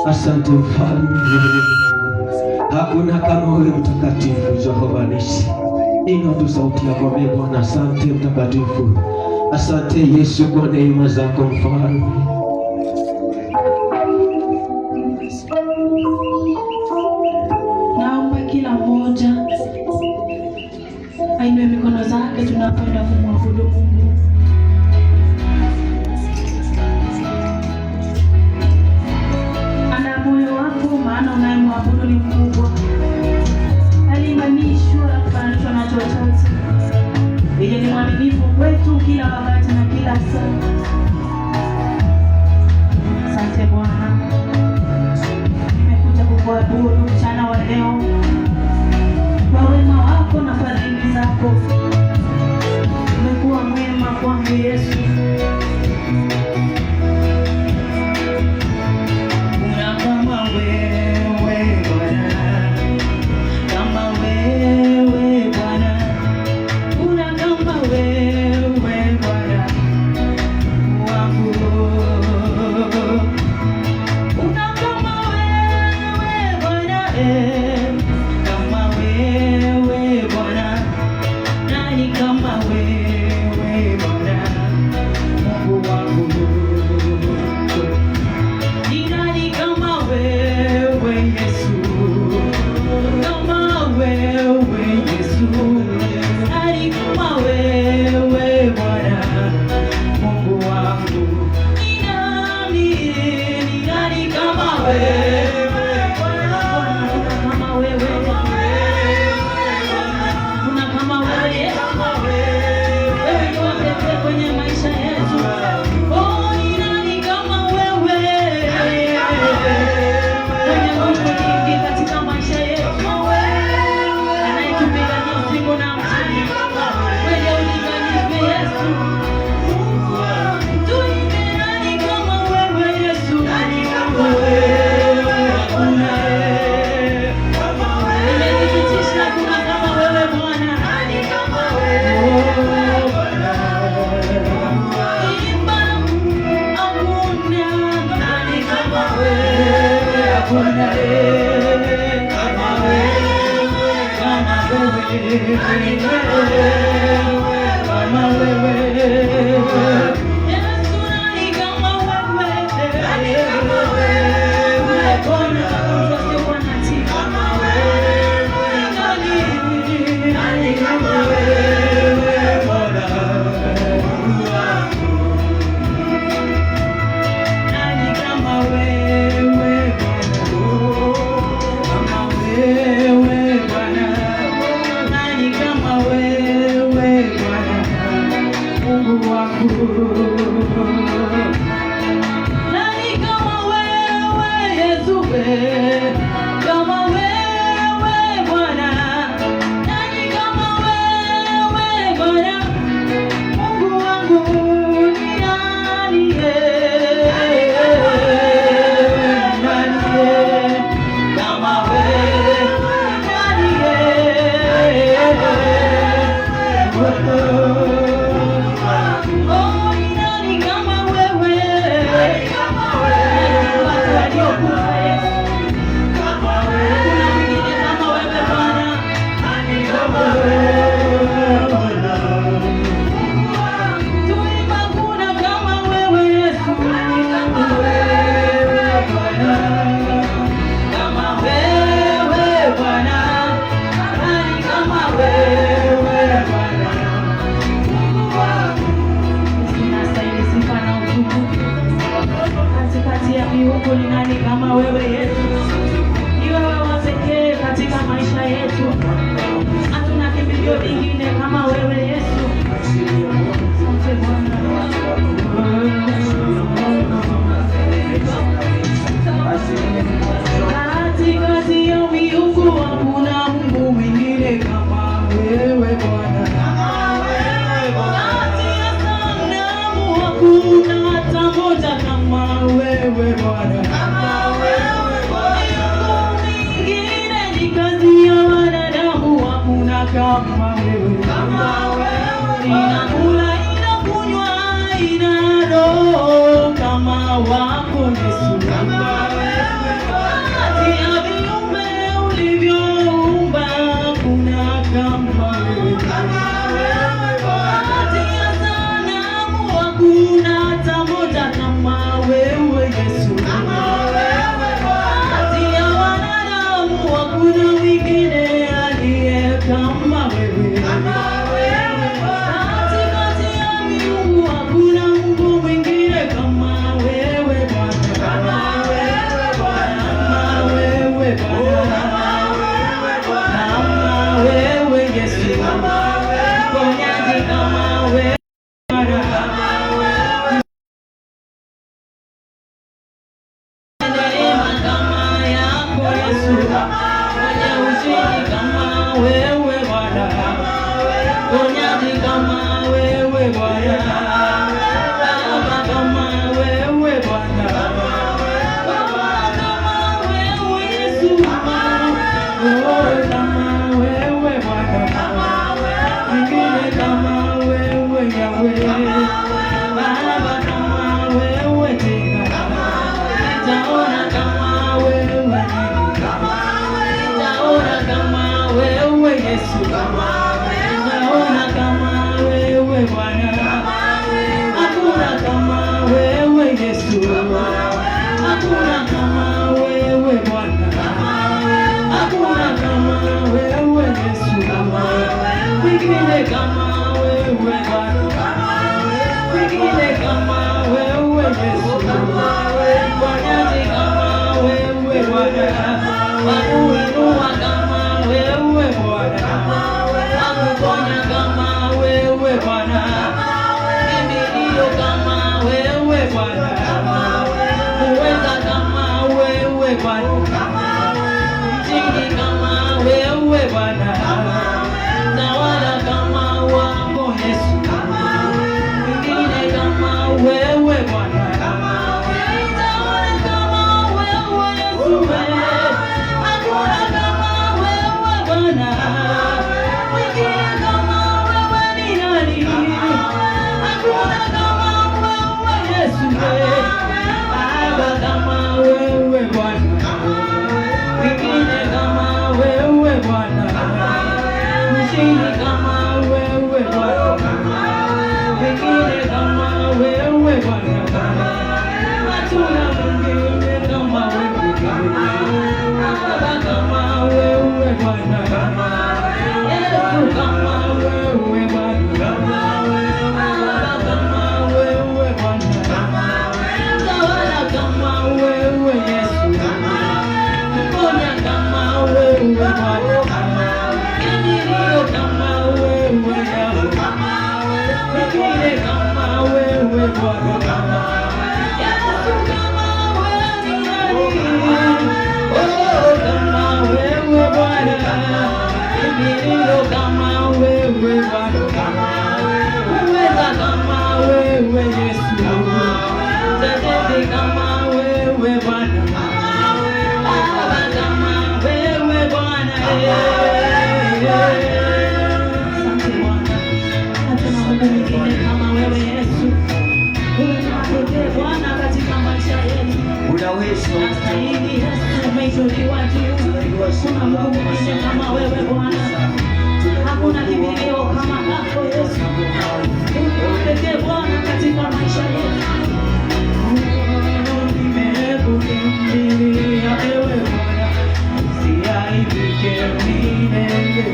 Asante Mfalme, hakuna kama wewe mtakatifu Jehova Nisi. Inua tu sauti yako Bwana. Asante mtakatifu, asante Yesu kwa neema zako Mfalme. Naomba kila mmoja ainue mikono zake tunapoenda kumwabudu Mungu. Ana moyo wako, maana unayemwabudu ni mkubwa, aliimanishwa kufananishwa na chochote. Yeye ni mwaminifu kwetu kila wakati na kila saa. Asante Bwana, nimekuja kukuabudu mchana wa leo kwa wema wako na fadhili zako. Umekuwa mwema kwangu Yesu. moja kama wewe Yesu, kati ya wanadamu hakuna mwingine aliye kama wewe, katikati ya miungu hakuna Mungu mwingine kama wewe Bwana, kama wewe Bwana, kama wewe Yesu, mponyaji kama wewe Bwana, neema kama yako Yesu, mwenye ushindi kama wewe Bwana, mponyaji kama wewe Bwana, Baba kama wewe Bwana, Baba kama wewe Yesu, kama wewe Bwana, mwingine kama wewe Yahweh, Baba kama wewe tena, nitaona kama wewe, nitaona kama wewe Yesu, nitaona kama wewe Bwana, hakuna kama wewe Yesu, hakuna kama wewe Bwana, hakuna kama wewe Yesu, mwingine kama wewe Bwana, mwingine kama wewe Yesu, mponyaji kama wewe Bwana, wakuinua kama wewe Bwana, wakuponya kama wewe Bwana, kimbilio kama wewe Bwana, uweza kama wewe Bwana, mshindi kama wewe Bwana, tawala kama wako Yesu, mwingine kama wewe Bwana, tawala kama wewe Yesu, hakuna kama wewe Bwana, mwingine kama wewe ni nani? Hakuna kama wewe Yesu, Baba kama wewe Bwana, mwingine kama wewe Bwana, mshindi kama wewe Bwana, mwingine kama wewe Bwana, hatuna mwingine kama wewe, Baba kama wewe Bwana, Yesu kama wewe Bwana, Baba kama wewe Bwana, tawala kama wewe Yesu, mponya kama wewe Bwana, kimbilio kama wewe Yahweh, mwingine kama wewe Bwana, Yesu kama wewe ni nani? Oh, kama wewe Bwana, kimbilio kama wewe Bwana, uweza kama wewe Yesu, tetezi kama wewe Bwana, Baba kama wewe Bwana. Asante Bwana, hatuna Mungu mwingine kama wewe Yesu, wewe ni pekee Bwana katika maisha yetu, unastahili Yesu, umeinuliwa juu, kuna Mungu mwingine kama wewe Bwana, hakuna kimbilio kama lako Yesu, wewe pekee Bwana katika maisha yetu. Nimekukimbilia ewe Bwana, usiaibike milele.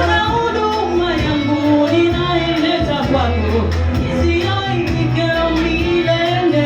Na huduma yangu ninaileta kwako, isiaibike milele.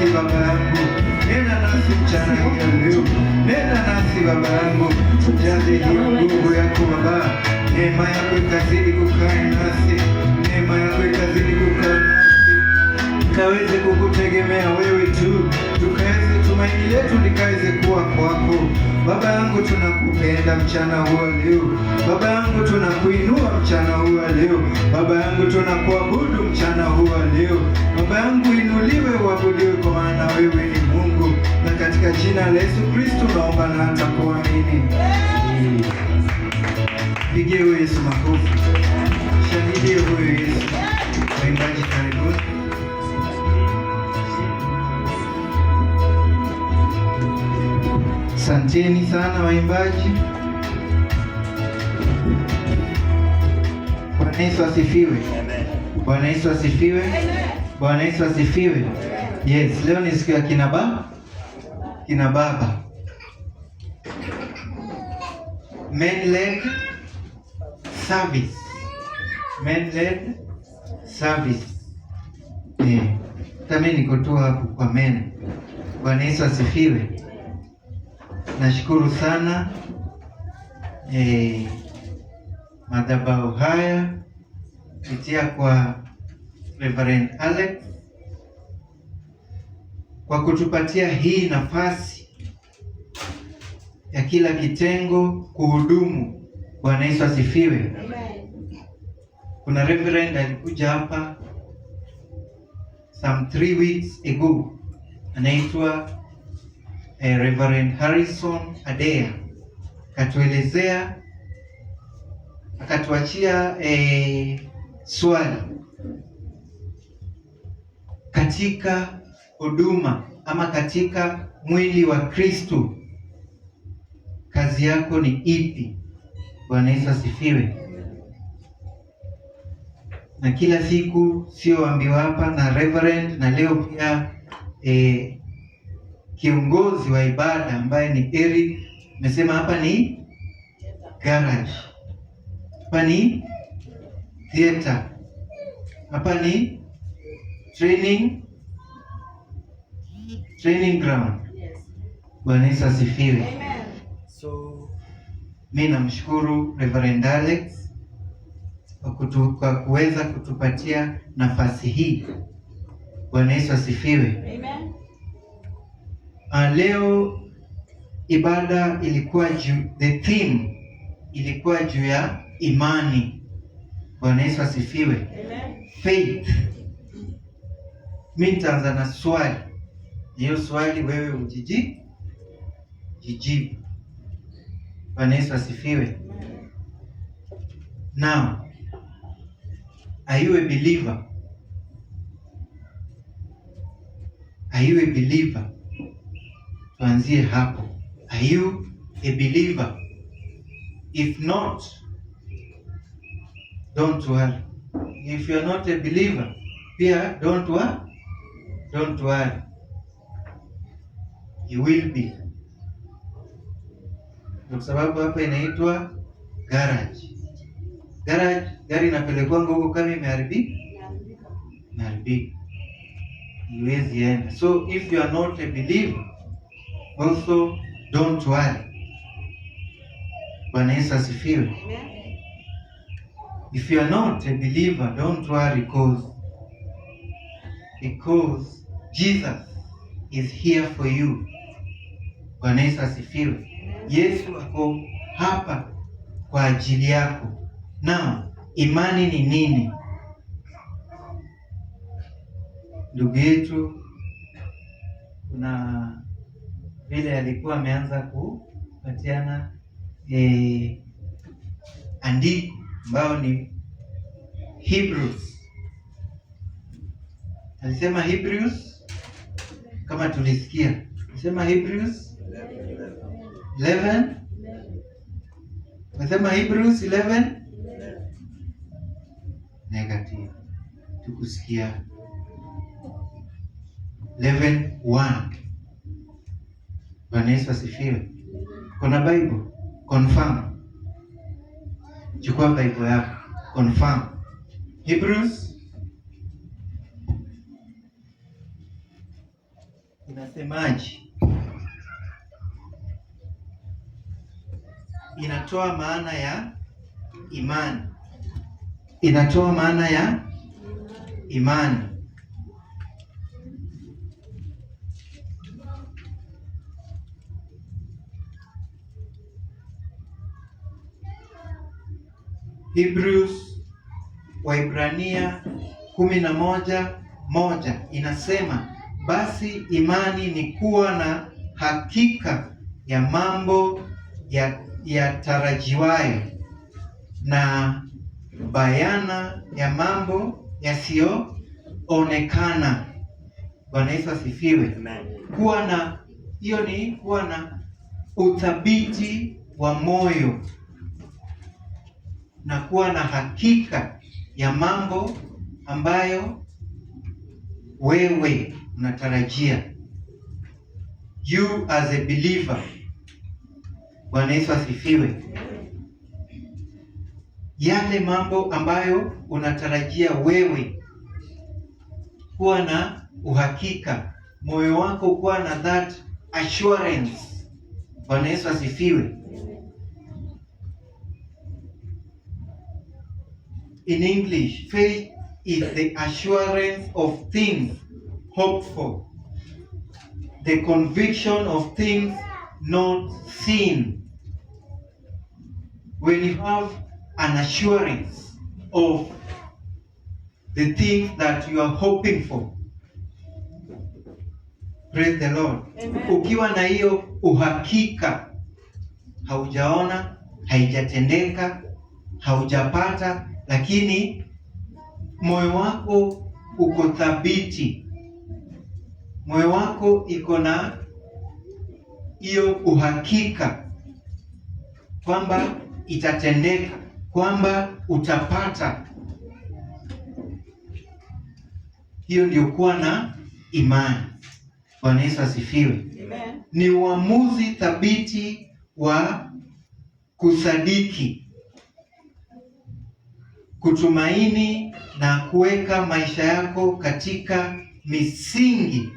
nasi Baba yangu, nena nasi mchana hii ya leo, nena nasi Baba yangu, tujaze hiyo nguvu yako Baba, neema yako ikazidi kukaa nasi, neema yako ikazidi kukaa nasi, tukaweze kukutegemea wewe tu, tukaweze tumaini letu likaweze kuwa kwako Baba yangu. Tunakupenda mchana huu leo Baba yangu, tunakuinua mchana huu leo Baba yangu, tunakuabudu mchana huu leo Baba yangu. Inuliwe uabudiwe, kwa maana wewe ni Mungu, na katika jina la Yesu Kristo naomba na hata kuamini. Pigie huyo Yesu makofi, shahidie huyo Yesu. Waimbaji karibuni. Asanteni sana waimbaji. Bwana Yesu asifiwe. Bwana Yesu asifiwe. Bwana Yesu asifiwe. Yes, leo ni siku ya kina baba. Men-led service. Men-led service. Tami niko tu hapo kwa men. Bwana Yesu asifiwe. Nashukuru sana madhabahu haya kupitia kwa Reverend Alex kwa kutupatia hii nafasi ya kila kitengo kuhudumu. Bwana Yesu asifiwe. Kuna Reverend alikuja hapa some 3 weeks ago, anaitwa Reverend Harrison Adea, akatuelezea, akatuachia swali katika huduma ama katika mwili wa Kristo, kazi yako ni ipi? Bwana Yesu asifiwe. Na kila siku sio ambiwa hapa na Reverend, na leo pia kiongozi wa ibada ambaye ni Eric amesema hapa ni garage, hapa ni theater, hapa ni training ground. Bwana Yesu asifiwe. So mimi namshukuru Reverend Alex kwa kuweza kutupatia nafasi hii. Bwana Yesu asifiwe. Amen. Leo ibada ilikuwa the theme ilikuwa juu ya imani. Bwana Yesu asifiwe. Amen. Faith. Mimi nitaanza na swali. Hiyo swali wewe ujijibu. Bwana Yesu asifiwe. Now, are you a believer? Are you a believer? Tuanzie hapo. Are you a believer? If not, don't worry. If you are not a believer, pia don't worry. You will be. Kwa sababu hapa inaitwa garage. Gari inapelekwa huko kama imeharibika. Iwezi enda. So if you are not a believer, also don't worry. Bwana Yesu asifiwe. If you are not a believer, don't worry because Jesus is here for you. Bwana Yesu asifiwe. Yesu ako hapa kwa ajili yako. Na imani ni nini? Ndugu yetu kuna vile alikuwa ameanza kupatiana andiko ambao ni Hebrews. Alisema Hebrews, kama tulisikia, alisema Hebrews 11. Alisema Hebrews 11 negative. Tukusikia 11:1. Bwana Yesu asifiwe. Kuna Bible? Confirm. Chukua Bible yako. Confirm. Hebrews inasemaje? Inatoa maana ya imani. Inatoa maana ya imani. Hebrews, Waibrania 11:1 inasema, basi imani ni kuwa na hakika ya mambo yatarajiwayo na bayana ya mambo yasiyoonekana. Bwana Yesu asifiwe. Kuwa na hiyo ni kuwa na uthabiti wa moyo na kuwa na hakika ya mambo ambayo wewe unatarajia. You as a believer. Bwana Yesu asifiwe. Yale mambo ambayo unatarajia wewe, kuwa na uhakika, moyo wako kuwa na that assurance. Bwana Yesu asifiwe. In English, faith is the assurance of things hoped for, the conviction of things not seen. When you have an assurance of the things that you are hoping for, praise the Lord. Amen. Ukiwa na hiyo uhakika, haujaona, haijatendeka, haujapata, lakini moyo wako uko thabiti, moyo wako iko na hiyo uhakika kwamba itatendeka, kwamba utapata. Hiyo ndio kuwa na imani. Bwana Yesu asifiwe. Amen. Ni uamuzi thabiti wa kusadiki, kutumaini na kuweka maisha yako katika misingi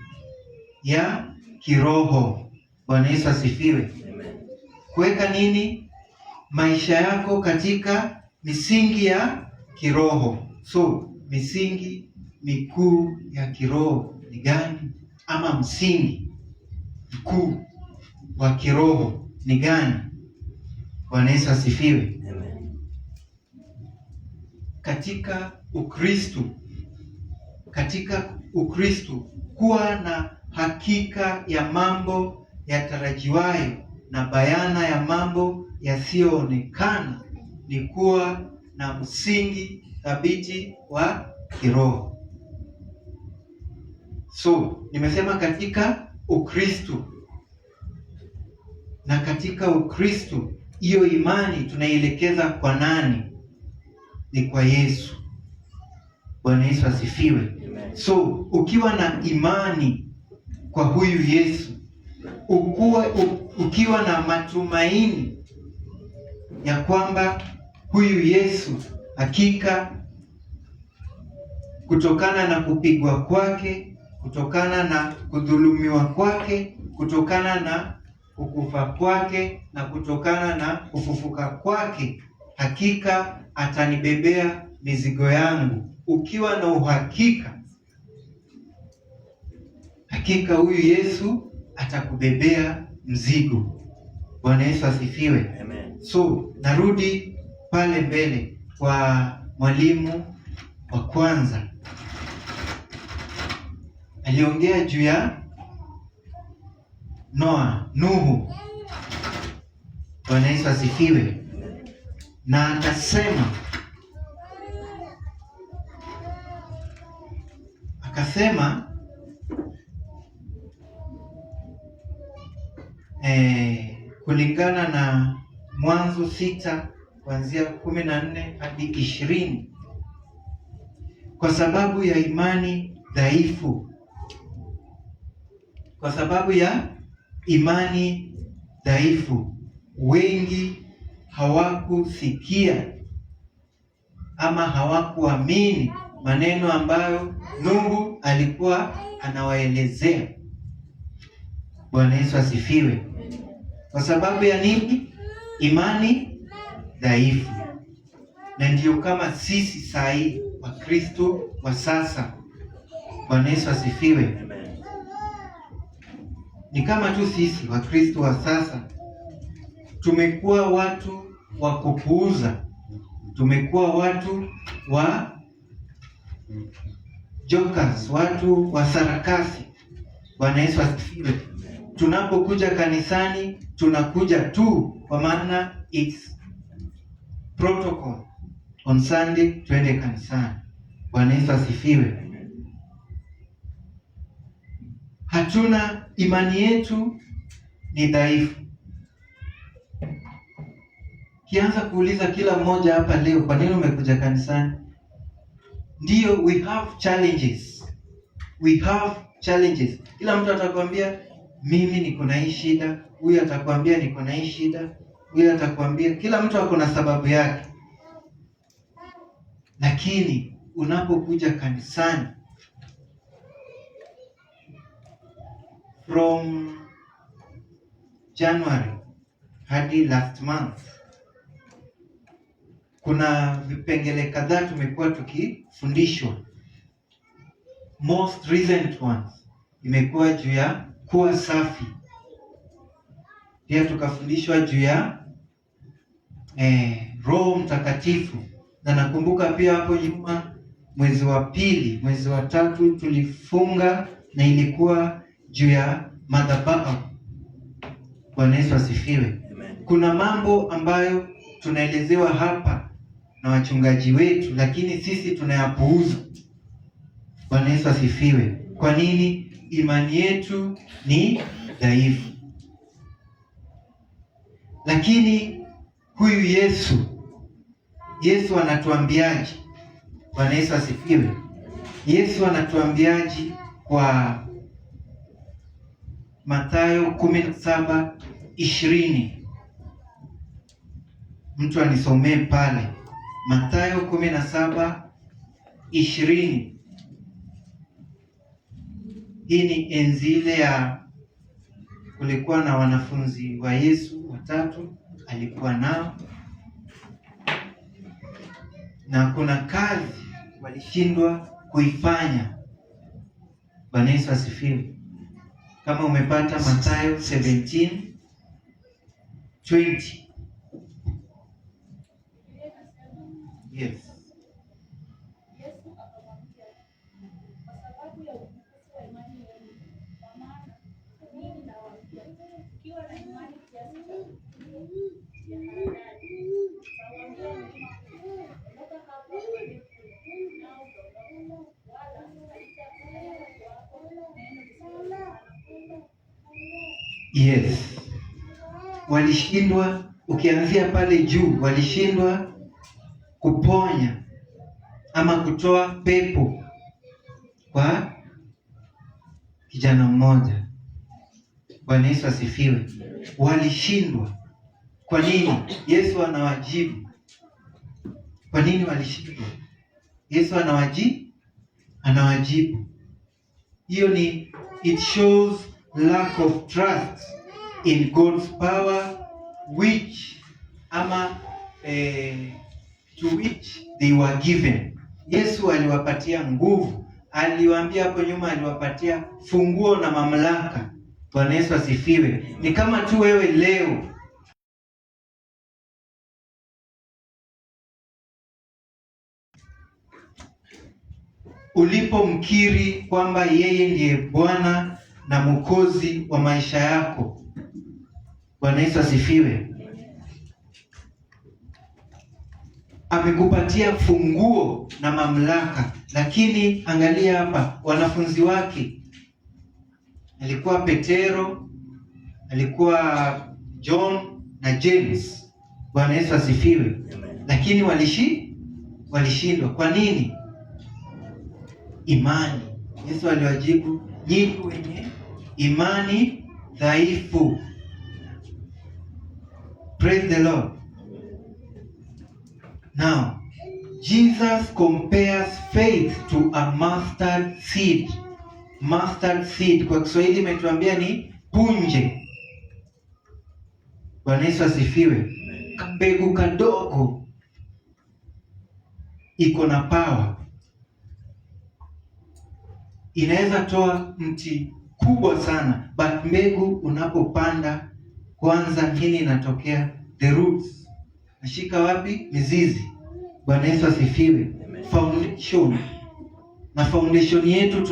ya kiroho. Bwana Yesu asifiwe. Amen. Kuweka nini? Maisha yako katika misingi ya kiroho. So, misingi mikuu ya kiroho ni gani? Ama msingi mkuu wa kiroho ni gani? Bwana Yesu asifiwe. Amen. Katika Ukristo, kuwa na hakika ya mambo yatarajiwayo na bayana ya mambo yasiyoonekana ni kuwa na msingi thabiti wa kiroho. So, nimesema katika Ukristo. Na katika Ukristo, hiyo imani tunaielekeza kwa nani? Ni kwa Yesu. Bwana Yesu asifiwe. Amen. So, ukiwa na imani kwa huyu Yesu, ukiwa na matumaini ya kwamba huyu Yesu hakika, kutokana na kupigwa kwake, kutokana na kudhulumiwa kwake, kutokana na kukufa kwake na kutokana na kufufuka kwake, hakika atanibebea mizigo yangu. Ukiwa na uhakika, hakika huyu Yesu atakubebea mzigo. Bwana Yesu asifiwe. Amen. So, narudi pale mbele kwa mwalimu wa kwanza. Aliongea juu ya Nuhu. Bwana Yesu asifiwe. Na akasema kulingana na Mwanzo 6 kuanzia 14 hadi 20, kwa sababu ya imani dhaifu. Kwa sababu ya imani dhaifu, wengi hawakusikia ama hawakuamini maneno ambayo Nuhu alikuwa anawaelezea. Bwana Yesu asifiwe. Kwa sababu ya nini? Imani dhaifu. Na ndio kama sisi saa hii Wakristo wa sasa, Bwana Yesu asifiwe, ni kama tu sisi Wakristo wa sasa tumekuwa watu wa kupuuza, tumekuwa watu wa jokers, watu wa sarakasi. Bwana Yesu asifiwe. Tunapokuja kanisani tunakuja tu kwa maana it's protocol. On Sunday twende kanisani. Bwana Yesu asifiwe. Hatuna, imani yetu ni dhaifu. Kianza kuuliza kila mmoja hapa leo, kwa nini umekuja kanisani? Ndio, we have challenges. We have challenges. Kila mtu atakwambia mimi niko na hii shida, huyu atakwambia niko na hii shida, huyu atakwambia, kila mtu ako na sababu yake. Lakini unapokuja kanisani, from January hadi last month, kuna vipengele kadhaa tumekuwa tukifundishwa. Most recent ones imekuwa juu ya kuwa safi. Pia tukafundishwa juu ya Roho Mtakatifu. Na nakumbuka pia hapo nyuma, mwezi wa pili, mwezi wa tatu tulifunga na ilikuwa juu ya madhabahu. Bwana Yesu asifiwe. Kuna mambo ambayo tunaelezewa hapa na wachungaji wetu, lakini sisi tunayapuuza. Bwana Yesu asifiwe. Kwa nini? Imani yetu ni dhaifu. Lakini huyu Yesu anatuambiaje? Bwana Yesu asifiwe. Yesu anatuambiaje kwa Mathayo 17:20? Mtu anisomee pale Mathayo 17:20. Hii ni enzi ile ya kulikuwa na wanafunzi wa Yesu watatu, alikuwa nao, na kuna kazi walishindwa kuifanya. Bwana Yesu asifiwe. Kama umepata Mathayo 17:20. Yes. Yes. Walishindwa, ukianzia pale juu, walishindwa kuponya ama kutoa pepo kwa kijana mmoja. Bwana Yesu asifiwe. Walishindwa. Kwa nini? Yesu anawajibu. Kwa nini walishindwa? Yesu anawajibu. Hiyo ni, it shows lack of trust in God's power to which they were given. Yesu aliwapatia nguvu. Aliwaambia hapo nyuma, aliwapatia funguo na mamlaka. Bwana Yesu asifiwe. Ni kama tu wewe leo ulipomkiri kwamba yeye ndiye Bwana na Mwokozi wa maisha yako. Bwana Yesu asifiwe. Amekupatia funguo na mamlaka. Lakini angalia hapa, wanafunzi wake, alikuwa Petero, alikuwa John na James. Bwana Yesu asifiwe. Lakini walishindwa. Kwa nini? Imani. Yesu aliwajibu, nyinyi wenye imani dhaifu. Praise the Lord. Now, Jesus compares faith to a mustard seed. Mustard seed kwa Kiswahili imetuambia ni punje. Bwana Yesu asifiwe. Mbegu kadogo iko na power, inaweza toa mti kubwa sana, but mbegu unapopanda kwanza, nini inatokea? The roots. Nashika wapi? Mizizi. Bwana Yesu asifiwe. Foundation. Na foundation yetu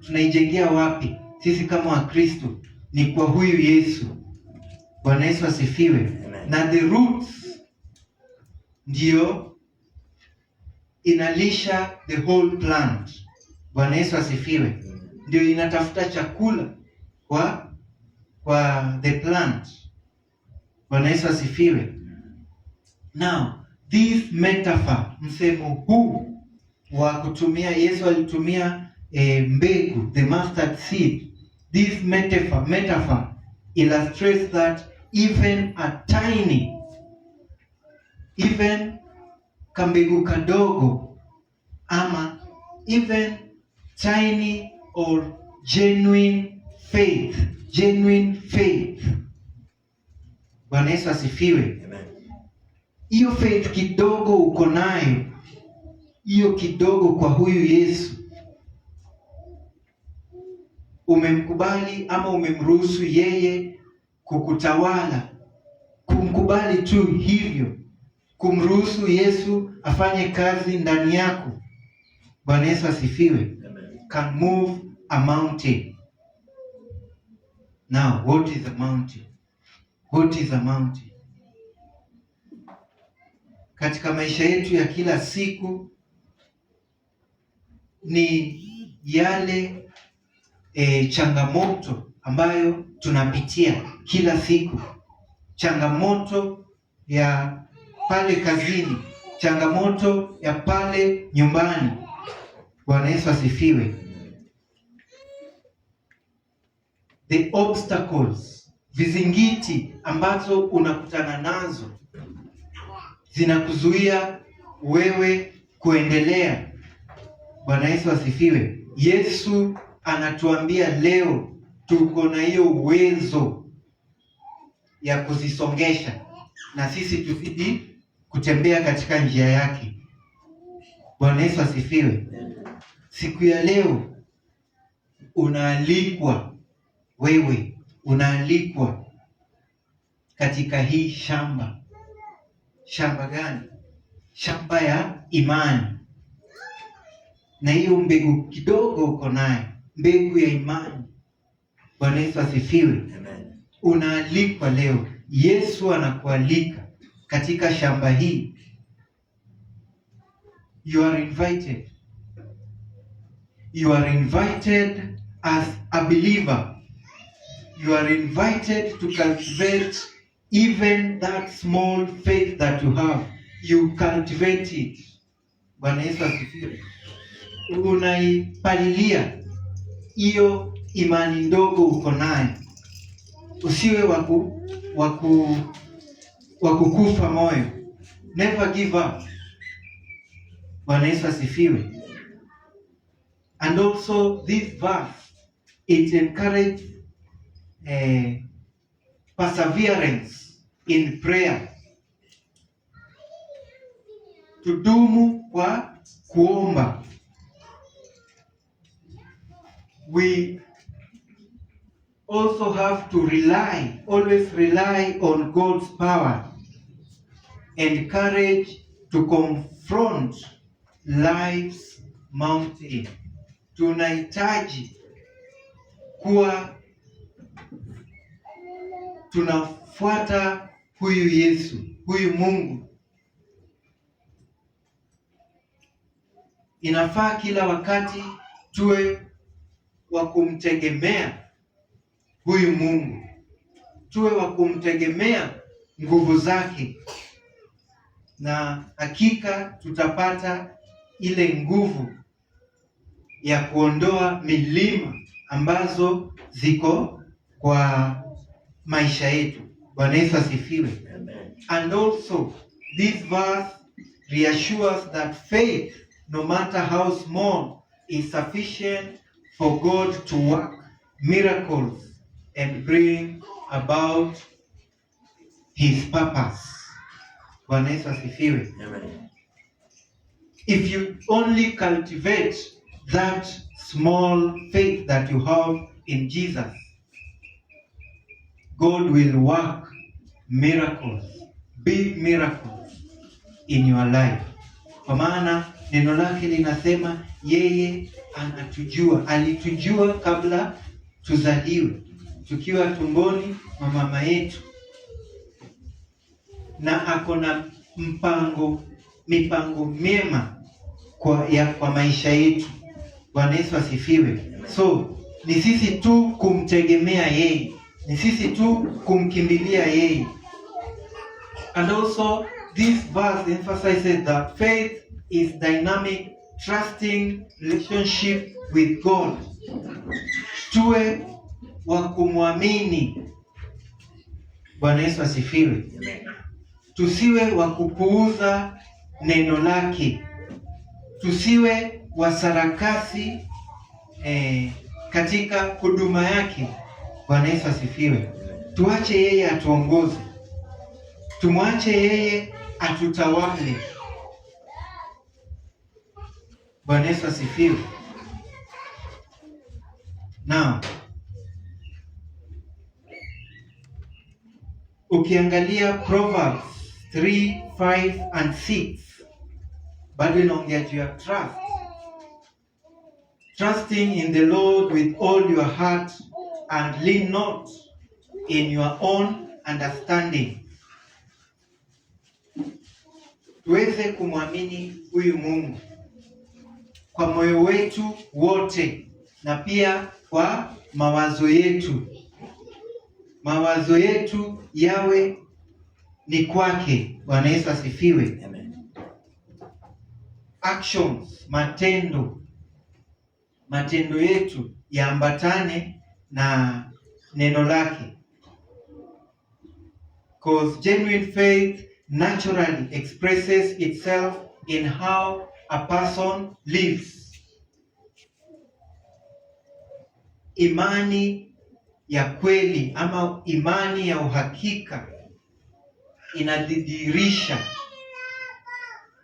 tunaijengea wapi? Sisi kama Wakristo ni kwa huyu Yesu. Bwana Yesu asifiwe. Na the roots ndio inalisha the whole plant. Bwana Yesu asifiwe. Ndio inatafuta chakula kwa the plant. Bwana Yesu asifiwe. Now, this metaphor, msemo huu wa kutumia, Yesu alitumia mbegu, the mustard seed. This metaphor illustrates that even kambegu kadogo, ama even tiny or genuine faith. Bwana Yesu asifiwe. Hiyo faith kidogo uko nayo, hiyo kidogo kwa huyu Yesu, umemkubali ama umemruhusu yeye kukutawala, kumkubali tu hivyo, kumruhusu Yesu afanye kazi ndani yako. Bwana Yesu asifiwe. Can move a mountain. Now, what is a mountain? What is a mountain? Katika maisha yetu ya kila siku ni yale changamoto ambayo tunapitia kila siku. Changamoto ya pale kazini, changamoto ya pale nyumbani. Bwana Yesu asifiwe. The obstacles, vizingiti ambazo unakutana nazo zinakuzuia wewe kuendelea. Bwana Yesu asifiwe. Yesu anatuambia leo tuko na hiyo uwezo ya kuzisongesha, na sisi tuzidi kutembea katika njia yake. Bwana Yesu asifiwe. Siku ya leo unaalikwa katika hii shamba. Shamba gani? Shamba ya imani. Na hiyo mbegu kidogo uko nayo, mbegu ya imani. Bwana Yesu asifiwe. Unaalikwa leo. Yesu anakualika katika shamba hii. You are invited. You are invited as a believer. You are invited to cultivate even that small faith that you have. You cultivate it. Bwana Yesu asifiwe. Unaipalilia hiyo imani ndogo uko nayo. Usiwe wakukufa moyo. Never give up. Bwana Yesu asifiwe. And also this verse, it encourages perseverance in prayer. Tudumu kwa kuomba. We also have to always rely on God's power and courage to confront life's mountain. Tunahitaji kuwa tunafuata huyu Yesu, huyu Mungu. Inafaa kila wakati tuwe wa kumtegemea huyu Mungu, tuwe wa kumtegemea nguvu zake, na hakika tutapata ile nguvu ya kuondoa milima ambazo ziko kwa maisha yetu. Bwana Yesu asifiwe. And also this verse reassures that faith, no matter how small, is sufficient for God to work miracles and bring about his purpose. Bwana Yesu asifiwe. Amen. If you only cultivate that small faith that you have in Jesus, God will work miracles, big miracles in your life. Kwa maana neno lake linasema yeye anatujua, alitujua kabla tuzaliwe, tukiwa tumboni mwa mama yetu, na ako na mipango mema kwa maisha yetu. Bwana Yesu asifiwe. So ni sisi tu kumtegemea yeye, ni sisi tu kumkimbilia yeye. And also this verse emphasizes that faith is dynamic, trusting relationship with God. Tuwe wa kumwamini. Bwana Yesu asifiwe. Tusiwe wa kupuuza neno lake, tusiwe wasarakasi katika huduma yake. Bwana Yesu asifiwe. Tuache yeye atuongoze, tumwache yeye atutawale. Bwana Yesu asifiwe. Now, ukiangalia Proverbs 3, 5 and 6, bado inaongea juu ya trust. Trusting in the Lord with all your heart and lean not in your own understanding. Tuweze kumwamini huyu Mungu kwa moyo wetu wote na pia kwa mawazo yetu. Mawazo yetu yawe ni kwake. Bwana Yesu asifiwe. Amen. Actions, matendo yetu yaambatane na neno lake. Because genuine faith naturally expresses itself in how a person lives. Imani ya kweli ama imani ya uhakika inadhihirisha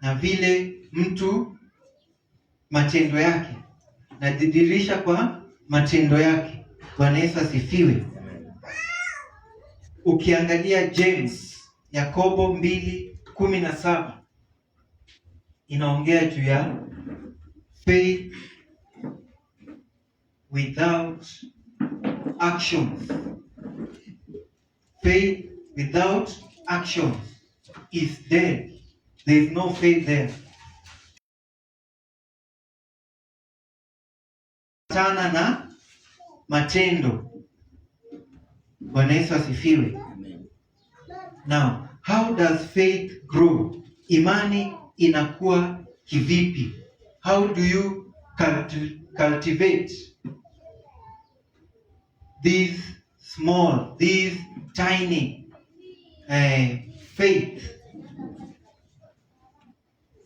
na vile mtu matendo yake, nadhihirisha kwa matendo yake. Bwana Yesu asifiwe. Ukiangalia James, Yakobo 2:17 inaongea juu ya faith without actions. Faith without actions is dead. There is no faith there. Tana na matendo. Bwana Yesu asifiwe. Now, how does faith grow? Imani inakuwa kivipi? How do you cultivate these tiny faith?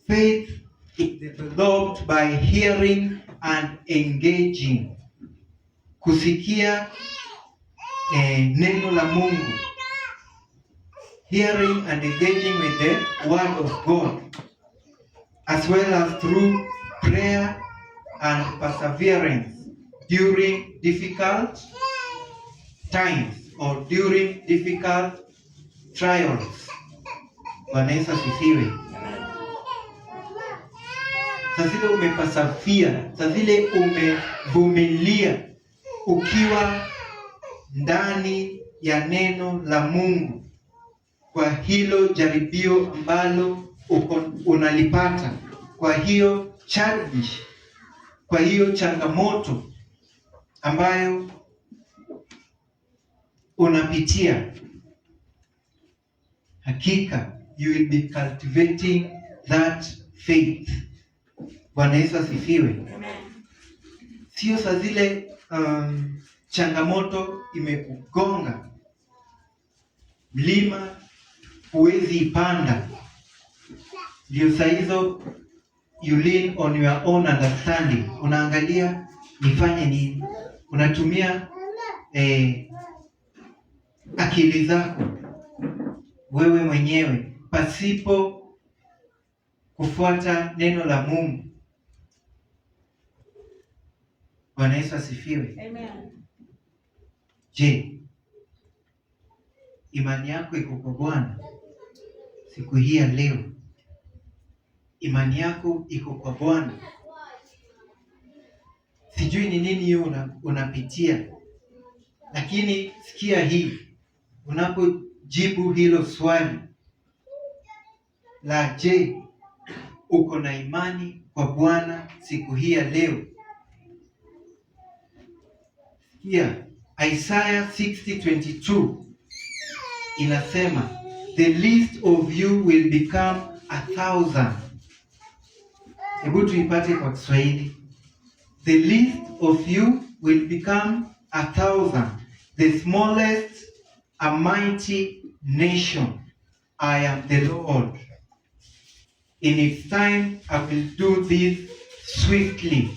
Faith is developed by hearing and engaging. Kusikia neno la Mungu. Hearing and engaging with the word of God, as well as through prayer and perseverance during difficult times or during difficult trials. Bwana Yesu asifiwe. Sasa zile umepasafia, sasa zile umevumilia ukiwa ndani ya neno la Mungu, kwa hilo jaribio ambalo unalipata, kwa hiyo challenge, kwa hiyo changamoto ambayo unapitia, hakika you will be cultivating that faith. Bwana Yesu asifiwe. Sio saa zile changamoto imekugonga, mlima huwezi ipanda, ndio saa hizo you lean on your own understanding. Unaangalia nifanye nini, unatumia akili zako wewe mwenyewe pasipo kufuata neno la Mungu. Bwana Yesu asifiwe. Amen. Je, imani yako iko kwa Bwana siku hii ya leo? Imani yako iko kwa Bwana? Sijui ni nini hiyo unapitia, lakini sikia hii, unapojibu hilo swali la je, uko na imani kwa Bwana siku hii ya leo? Sikia Isaiah 60:22 inasema, the least of you will become 1,000. Hebu tuipate kwa Kiswahili. The least of you will become 1,000, the smallest a mighty nation. I am the Lord. In its time I will do this swiftly.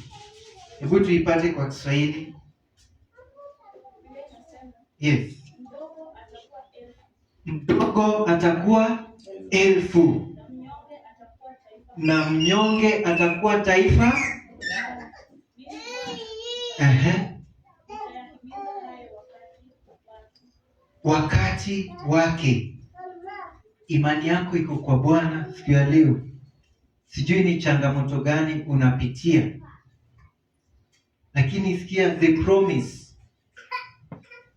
Hebu tuipate kwa Kiswahili. Yes. Mdogo atakuwa elfu na mnyonge atakuwa taifa. Wakati wake. Imani yako iko kwa Bwana siku ya leo? Sijui ni changamoto gani unapitia, lakini sikia, the promise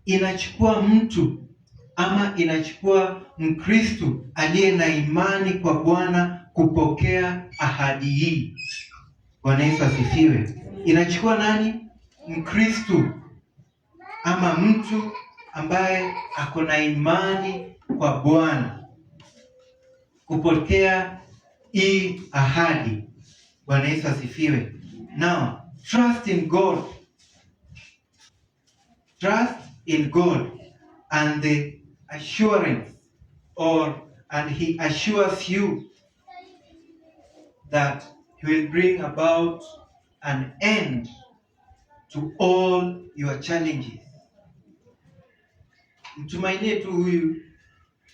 inachukua mtu ama inachukua Mkristo aliye na imani kwa Bwana kupokea ahadi hii. Bwana Yesu asifiwe. Inachukua nani? Mkristo ama mtu ambaye ako na imani kwa Bwana kupokea hii ahadi. Bwana Yesu asifiwe. Now, trust in God. Trust in God and the assurance and he assures you that he will bring about an end to all your challenges. Mtumainie tu huyu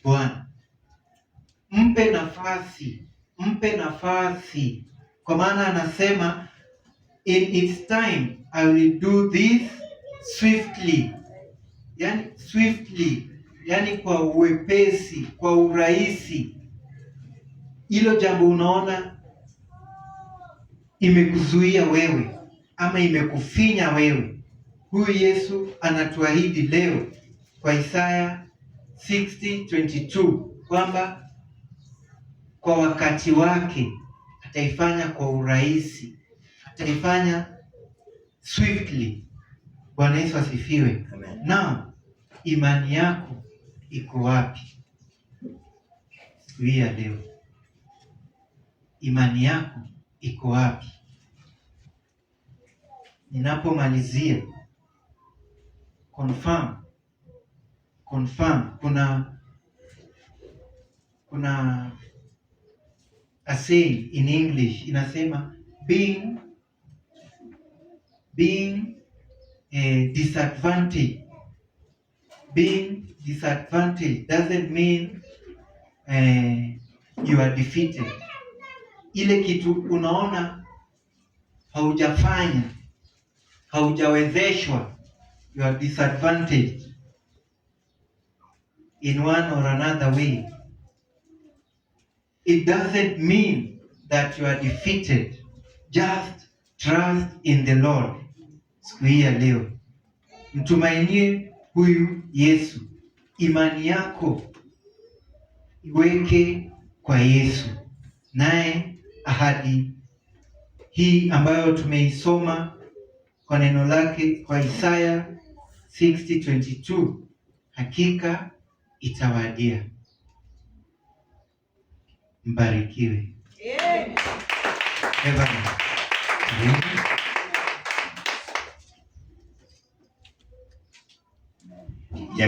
Bwana. Mpe nafasi, kwa maana anasema in its time I will do this swiftly. Yani kwa uwepesi, kwa urahisi. Hilo jambo unaona imekuzuia wewe ama imekufinya wewe, huyu Yesu anatuahidi leo kwa Isaiah 60:22 kwamba kwa wakati wake ataifanya kwa urahisi, ataifanya swiftly. Bwana Yesu asifiwe. Now, imani yako iko wapi siku hii ya leo? Imani yako iko wapi? Ninapomalizia, confirm. Kuna a saying in English inasema being disadvantaged. Being disadvantaged doesn't mean you are defeated. Ile kitu unaona haujafanya, haujawezeshwa, you are disadvantaged in one or another way. It doesn't mean that you are defeated. Just trust in the Lord. Siku hii ya leo, mtumainie huyu Yesu. Imani yako iweke kwa Yesu, naye ahadi hii ambayo tumeisoma kwa neno lake kwa Isaiah 60:22 hakika itawadia. Mbarikiwe.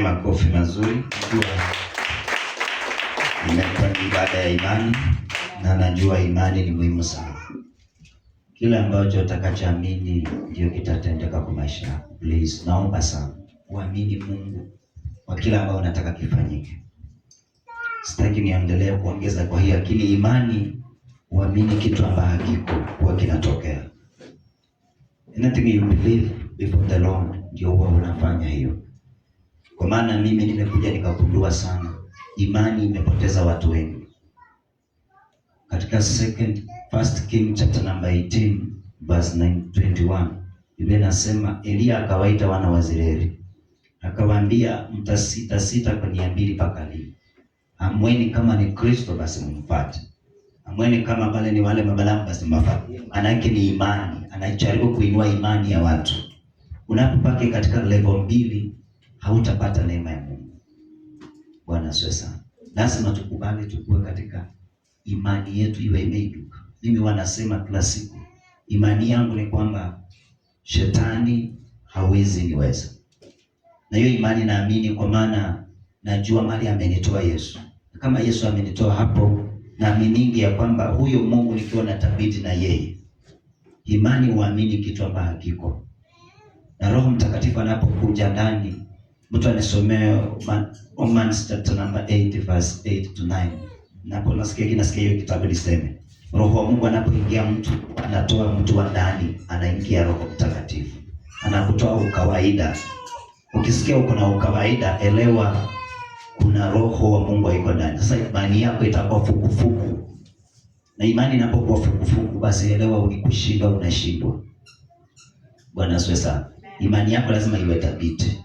Makofi mazuri. Imekuwa ni ibada ya imani na najua imani ni muhimu sana. Kila ambacho utakachoamini ndio kitatendeka kwa maisha. maisha yako. Please, naomba sana uamini Mungu kwa kila ambacho unataka kifanyike. Sitaki niendelee kuongeza kwa hiyo, lakini imani, uamini kitu ambacho hakiko huwa kinatokea. Anything you believe before the Lord, ndio huwa unafanya hiyo. Kwa maana mimi nimekuja nikagundua sana, imani imepoteza watu wengi. Katika First King chapter number 18 verse 21, Biblia inasema Elia akawaita wana wa Israeli, akawaambia, mtasita kuniambia mpaka lini? Amweni kama ni Kristo basi mmpate. Amweni kama wale ni wale mabalamu basi mfuate. Anake ni imani, anajaribu kuinua imani ya watu. Unapopaki katika level 2 hautapata neema ya Mungu. Bwana asifiwe sana. Lazima tukubali tukue katika imani yetu iwe imeinuka. Mimi wanasema kila siku, imani yangu ni kwamba shetani hawezi niweza. Na hiyo imani naamini kwa maana najua mahali amenitoa Yesu. Kama Yesu amenitoa hapo, naamini ya kwamba huyo Mungu nikiwa na tabiti na yeye. Imani uamini kitu ambacho hakiko. Na Roho Mtakatifu anapokuja ndani, mtu anisomee Romans chapter number 8 verse 8 to 9. Napo nasikia hiyo kitabu liseme, Roho wa Mungu anapoingia mtu, anatoa mtu wa ndani, anaingia Roho Mtakatifu. Anakutoa ukawaida. Ukisikia uko na ukawaida, elewa kuna Roho wa Mungu yuko ndani. Sasa imani yako itakuwa fukufuku. Na imani inapokuwa fukufuku, basi elewa unikushinda, unashindwa. Bwana asifiwe sana. Imani yako lazima iwe thabiti.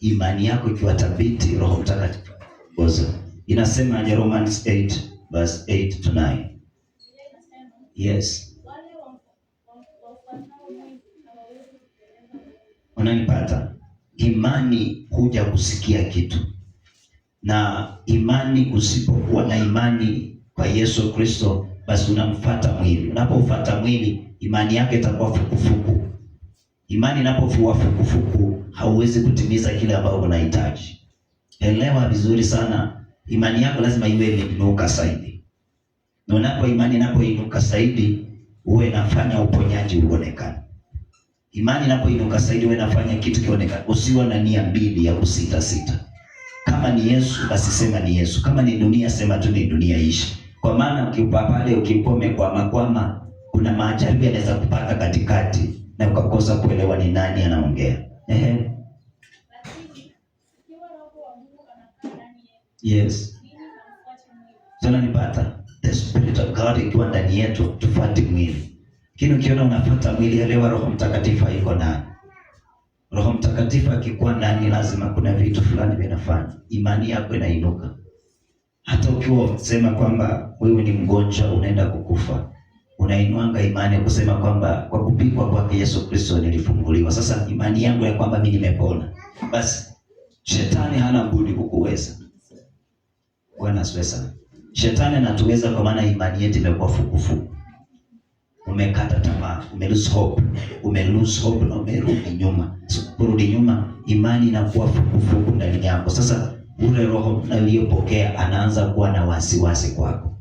Imani yako ikiwa thabiti, Roho Mtakatifu goza. Inasema Romans 8 verse 8 to 9. Yes. Unanipata? Imani huja kusikia kitu. Na imani, usipokuwa na imani kwa Yesu Kristo, basi unamfuata mwili. Unapofuata mwili, imani yake itakuwa fukufuku. Imani inapokuwa fukufuku, hauwezi kutimiza kile ambacho unahitaji. Elewa vizuri sana, imani yako lazima iwe imeinuka zaidi. Na imani inapoinuka zaidi, uwe nafanya uponyaji uonekane. Imani inapoinuka zaidi, uwe nafanya kitu kionekane. Usiwe na nia mbili ya kusita. Kama ni Yesu basi sema ni Yesu. Kama ni dunia sema tu ni dunia ishi. Kwa maana ukipapale ukipome kwa makwama, kuna majaribu yanaweza kupata katikati na ukakosa kuelewa ni nani anaongea. Yes. Sana nipata. The Spirit of God ikiwa ndani yetu, tufuate mwili. Lakini ukiona unafuata mwili, elewa Roho Mtakatifu yuko ndani. Roho Mtakatifu akikuwa ndani, lazima kuna vitu fulani vinafanya. Imani yako inainuka. Hata ukiwa unasema kwamba wewe ni mgonjwa unaenda kukufa, unainuanga imani kusema kwamba kwa kupigwa kwake Yesu Kristo nilifunguliwa. Sasa imani yangu ya kwamba mimi nimepona, basi shetani hana budi kukuweza. Bwana asifiwe sana. Shetani anatuweza kwa maana imani yetu imekuwa fukufuku. Umekata tamaa, umelose hope na umerudi nyuma. Kurudi nyuma, imani inakuwa fukufuku ndani yako. Sasa ule roho aliyopokea anaanza kuwa na wasiwasi kwako.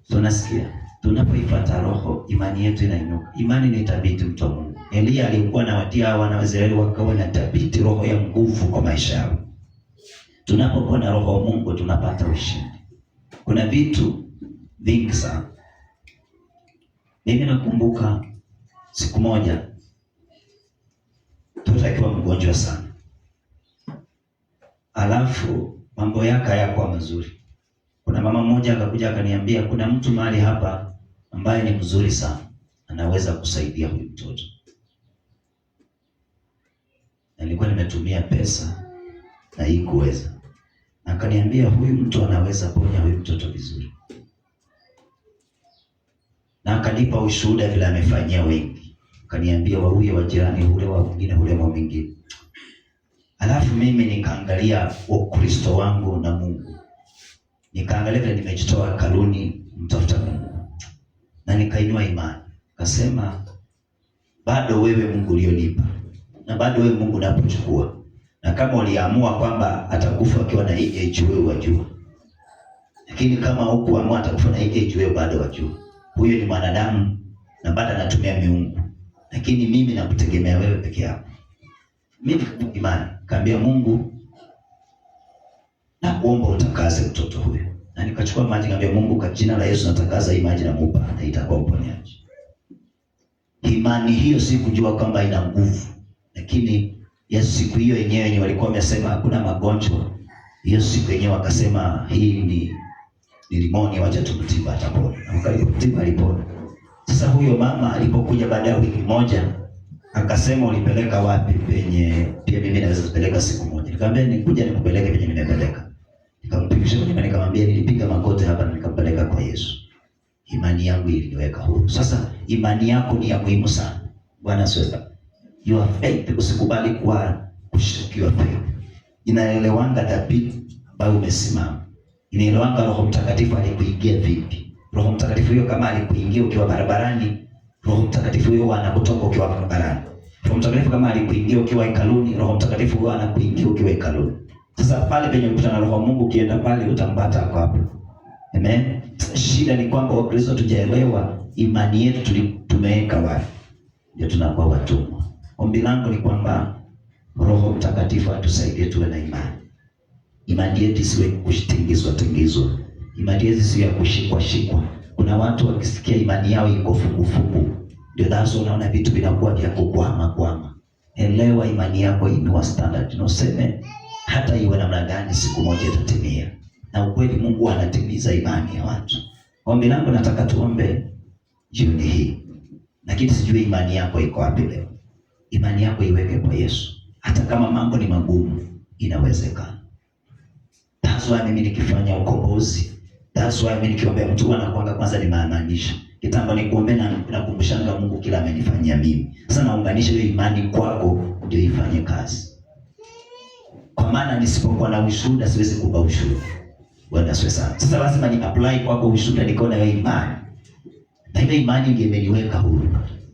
Tunasikia, tunapoifuata roho, imani yetu inainuka. Imani ni thabiti, mtu wa Mungu. Elia alikuwa anawatia wana wa Israeli wakawa na thabiti, roho ya nguvu kwa maisha yao. Tunapokuwa na roho wa Mungu tunapata ushindi. Kuna vitu vingi sana. Mimi nakumbuka siku moja mtoto akiwa mgonjwa sana. Alafu mambo yake hayakuwa mazuri. Kuna mama mmoja akakuja akaniambia kuna mtu mahali hapa ambaye ni mzuri sana, anaweza kusaidia huyu mtoto. Nilikuwa nimetumia pesa na hii kuweza. Akaniambia huyu mtu anaweza ponya huyu mtoto vizuri. Na akanipa ushuhuda vile amefanyia wengi. Akaniambia wahuye wa jirani ule wa mwingine ule wa mwingine. Alafu mimi nikaangalia Ukristo wangu na Mungu. Nikaangalia vile nimejitoa kaluni mtafuta Mungu. Na nikainua imani. Kasema bado wewe Mungu ulionipa. Na bado wewe Mungu unapochukua. Na kama uliamua kwamba atakufa akiwa na AH wewe wajua. Lakini kama hukuamua atakufa na AH wewe bado wajua. Huyo ni mwanadamu na bado anatumia miungu, lakini mimi nakutegemea wewe peke yako. Mimi imani kaambia Mungu, nakuomba utakaze mtoto huyo. Na nikachukua maji kaambia Mungu, kwa jina la Yesu natakaza hii maji na mupa, na itakuwa uponyaji. Imani hiyo si kujua kwamba ina nguvu, lakini ya siku hiyo yenyewe walikuwa wamesema hakuna magonjwa. Hiyo siku yenyewe wakasema hii ni limoni, wacha tumtibu atapona. Na wakalipomtibu alipona. Sasa huyo mama alipokuja baada ya wiki moja akasema ulipeleka wapi? Penye pia mimi naweza kupeleka siku moja. Nikamwambia nikuja nikupeleke penye nimepeleka. Nikampigisha kwenye imani, nikamwambia nilipiga magoti hapa na nikampeleka kwa Yesu. Imani yangu iliniweka huru. Sasa imani yako ni ya muhimu sana. Bwana asifiwe. Your faith, usikubali kuwa kushikiwa faith. Inaelewanga dhabiti ambayo umesimama. Inaelewanga Roho Mtakatifu alikuingia vipi. Roho Mtakatifu huyo kama alikuingia ukiwa barabarani, Roho Mtakatifu huyo anakutoka ukiwa barabarani. Roho Mtakatifu kama alikuingia ukiwa hekaluni, Roho Mtakatifu huyo anakuingia ukiwa hekaluni. Sasa pale penye ukutana na Roho Mungu, ukienda pale utampata hapo. Amen. Shida ni kwamba Wakristo tujaelewa imani yetu tumeweka wapi. Ndio tunakuwa watumwa. Ombi langu ni kwamba Roho Mtakatifu atusaidie tuwe na imani. Imani yetu isiwe kutingizwa. Imani yetu isiwe kushikwa. Kuna watu wakisikia imani yao iko fugu. Ndio dazo unaona vitu vinakuwa vya kukwama. Elewa imani yako inua standard. Useme hata iwe namna gani siku moja itatimia. Na ukweli Mungu anatimiza imani ya watu. Ombi langu nataka tuombe jioni hii. Lakini sijui imani yako iko wapi leo. Imani yako iweke kwa Yesu. Hata kama mambo ni magumu, inawezekana. That's why mimi nikifanya ukombozi, that's why mimi nikiombea mtu anakuanga kwanza nimaanisha. Kitambo nikuombe na nakumbushanga Mungu kila amenifanyia mimi. Sasa naunganisha hiyo imani kwako ndio ifanye kazi. Kwa maana nisipokuwa na ushuhuda siwezi kupa ushuhuda. Bwana asifiwe sana. Sasa lazima ni apply kwako ushuhuda niko na imani. Na ile imani ndio imeniweka huru.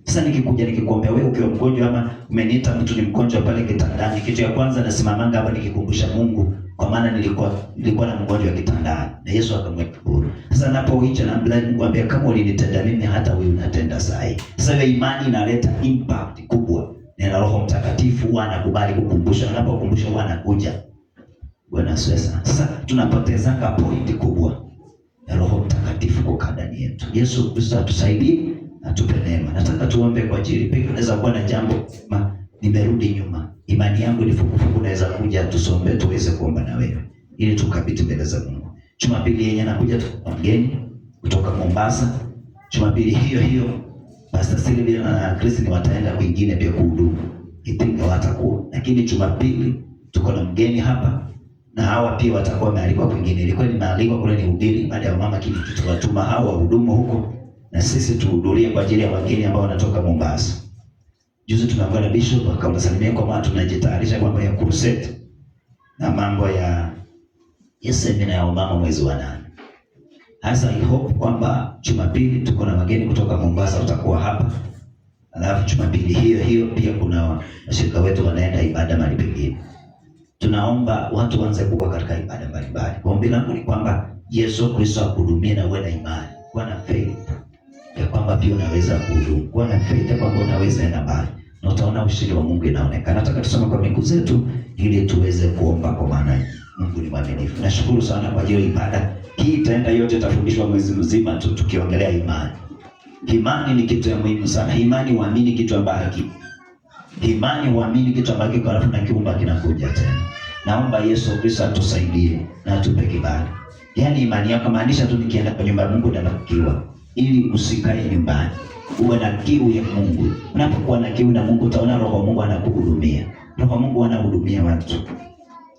Sasa nikikuja nikikuombea wewe ukiwa mgonjwa ama umeniita mtu ni mgonjwa pale kitandani, kitu ya kwanza nasimamanga hapa nikikumbusha Mungu, kwa maana nilikuwa na mgonjwa kitandani na Yesu akamweka huru. Sasa napoicha na Mungu mwambie kama ulinitenda mimi hata wewe unatenda sahi. Sasa ile imani inaleta impact kubwa. Na Roho Mtakatifu anakubali kukumbusha, anapokumbusha anakuja. Bwana asifiwe sana. Sasa tunapotezanga point kubwa ya Roho Mtakatifu kwa ndani yetu. Yesu Kristo atusaidie na tupe neema. Nataka tuombe kwa ajili pekee. Unaweza kuwa na jambo nimerudi nyuma, imani yangu ni fukufuku, naweza kuja tusombe tuweze kuomba na wewe ili tukapite mbele za Mungu. Jumapili yenyewe nakuja mgeni kutoka Mombasa. Jumapili hiyo Pastor Silvia na Chris wataenda kwingine pia kuhudumu. Itinga watakuwa. Lakini Jumapili tuko na mgeni hapa na hawa pia watakuwa wamealikwa kwingine. Ilikuwa nimealikwa kule ni hubiri, baada ya mama kitu tutawatuma hawa wahudumu huko na sisi tuhudhurie kwa ajili ya wageni ambao wanatoka Mombasa. Juzi tunaongea na Bishop akawasalimia kwa maana tunajitayarisha mambo ya crusade na mambo ya semina ya mama mwezi wa 8. Hasa I hope kwamba Jumapili tuko na wageni kutoka Mombasa watakuwa hapa. Alafu Jumapili hiyo pia kuna washirika wetu wanaenda ibada mahali pengine. Tunaomba watu waanze kuwa katika ibada mbalimbali. Ombi langu ni kwamba Yesu Kristo akuhudumie na uwe na imani. Kuwa na faith ya kwamba pia unaweza kuhudumu. Kuwa na faith ya kwamba unaweza enda mbali. Na utaona ushindi wa Mungu inaonekana. Nataka tusome kwa miguu zetu ili tuweze kuomba kwa maana Mungu ni mwaminifu. Nashukuru sana kwa ajili ya ibada. Hii itaenda yote itafundishwa mwezi mzima tu tukiongelea imani. Imani ni kitu ya muhimu sana. Imani huamini kitu ambacho Imani huamini kitu ambacho kiko alafu na kiumba kinakuja tena. Naomba Yesu Kristo atusaidie na atupe kibali. Yaani imani yako maanisha tu nikienda kwa nyumba ya Mungu nitabakiwa. Ili usikae nyumbani. Uwe na kiu ya Mungu. Unapokuwa na kiu na Mungu utaona Roho wa Mungu anakuhudumia. Roho wa Mungu anahudumia watu.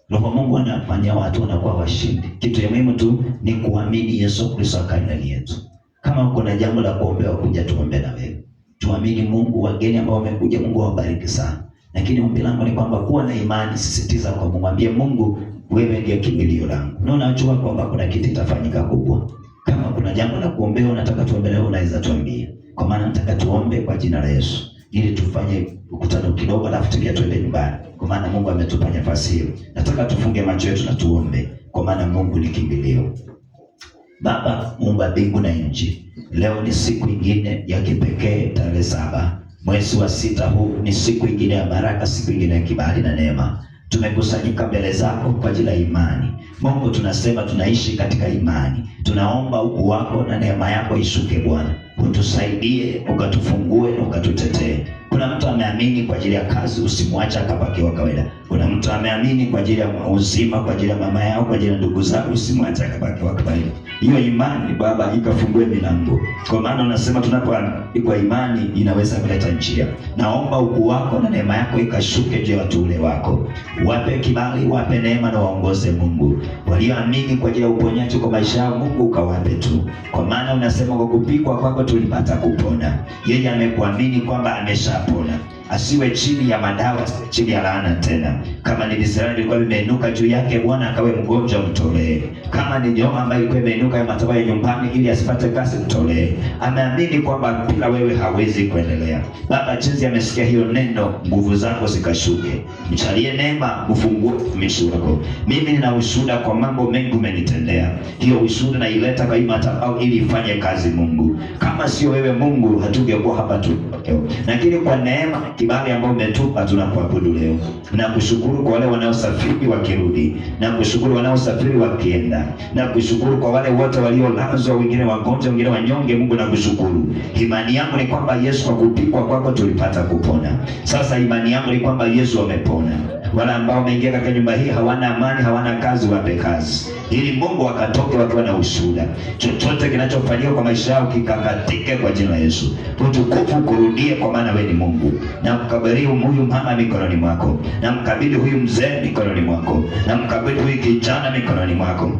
Roho wa Mungu anafanya watu wanakuwa washindi. Kitu ya muhimu tu ni kuamini Yesu Kristo akae ndani yetu. Kama uko na jambo la kuombea kuja tuombe na wewe. Tuamini Mungu, wageni ambao wamekuja Mungu awabariki sana. Lakini ombi langu ni kwamba kuwa na imani, sisitiza kwa mwambie Mungu wewe ndiye kimbilio langu. Na unajua kwamba kuna kitu kitafanyika kubwa. Kama kuna jambo la kuombea unataka tuombe leo unaweza tuambie. Kwa maana nataka tuombe kwa jina la Yesu. Ili tufanye mkutano kidogo alafu tuende nyumbani. Kwa maana Mungu ametupa nafasi hiyo. Nataka tufunge macho yetu na tuombe. Kwa maana Mungu ni kimbilio. Baba Mungu wa mbingu na nchi. Leo ni siku nyingine ya kipekee tarehe tarehe 7 mwezi wa 6, huu ni siku ingine ya baraka, siku ingine ya kibali na neema. Tumekusanyika mbele zako kwa ajili ya imani. Mungu, tunasema tunaishi katika imani. Tunaomba ukuu wako na neema yako ishuke Bwana. Utusaidie, ukatufungue na ukatutetee. Kuna mtu ameamini kwa ajili ya kazi, usimwache akabaki wa kawaida. Kuna mtu ameamini kwa ajili ya uzima, kwa ajili ya mama yao, kwa ajili ya ndugu zao, usimwache akabaki wa kawaida. Hiyo imani Baba ikafungue milango. Kwa maana unasema tunapoamini kwa imani inaweza kuleta njia. Naomba ukuu wako na neema yako ikashuke juu ya watu wako. Wape kibali, wape neema na waongoze Mungu. Walioamini kwa ajili ya uponyaji kwa maisha yao, Mungu ukawape tu. Kwa maana unasema kwa kupigwa kwako tulipata kupona. Yeye amekuamini kwamba ameshapona. Asiwe chini ya madawa, chini ya laana tena. Kama ni visirani vilikuwa vimeinuka juu yake, Bwana akawe mgonjwa, mtolee. Kama ni nyoma ambayo ilikuwa imeinuka ya madhabahu ya nyumbani ili asipate kazi, mtolee. Ameamini kwamba bila wewe hawezi kuendelea. Baba, jinsi amesikia hiyo neno, nguvu zako zikashuke. Mchalie neema, ufungue mtumishi wako. Mimi nina ushuhuda kwa mambo mengi umenitendea. Hiyo ushuhuda naileta kwa hii madhabahu ili ifanye kazi Mungu. Kama sio wewe Mungu, hatungekuwa hapa tu leo. Lakini kwa neema, kibali ambao umetupa, tunakuabudu leo. Nakushukuru kwa wale wanaosafiri wakirudi. Nakushukuru wanaosafiri wakienda. Nakushukuru kwa wale wote waliolazwa, wengine wagonjwa, wengine wanyonge. Mungu nakushukuru. Imani yangu ni kwamba Yesu kwa kupigwa kwako tulipata kupona. Sasa imani yangu ni kwamba Yesu amepona. Wale ambao wameingia katika nyumba hii hawana amani, hawana kazi, wape kazi. Ili Mungu akatoke wakiwa na ushuhuda. Chochote kinachofanyika kwa maisha yao kikakatike kwa jina la Yesu. Utukufu kurudie, kwa maana wewe ni Mungu. Na mkabidhi huyu mama mikononi mwako. Na mkabidhi huyu mzee mikononi mwako. Na mkabidhi huyu kijana mikononi mwako.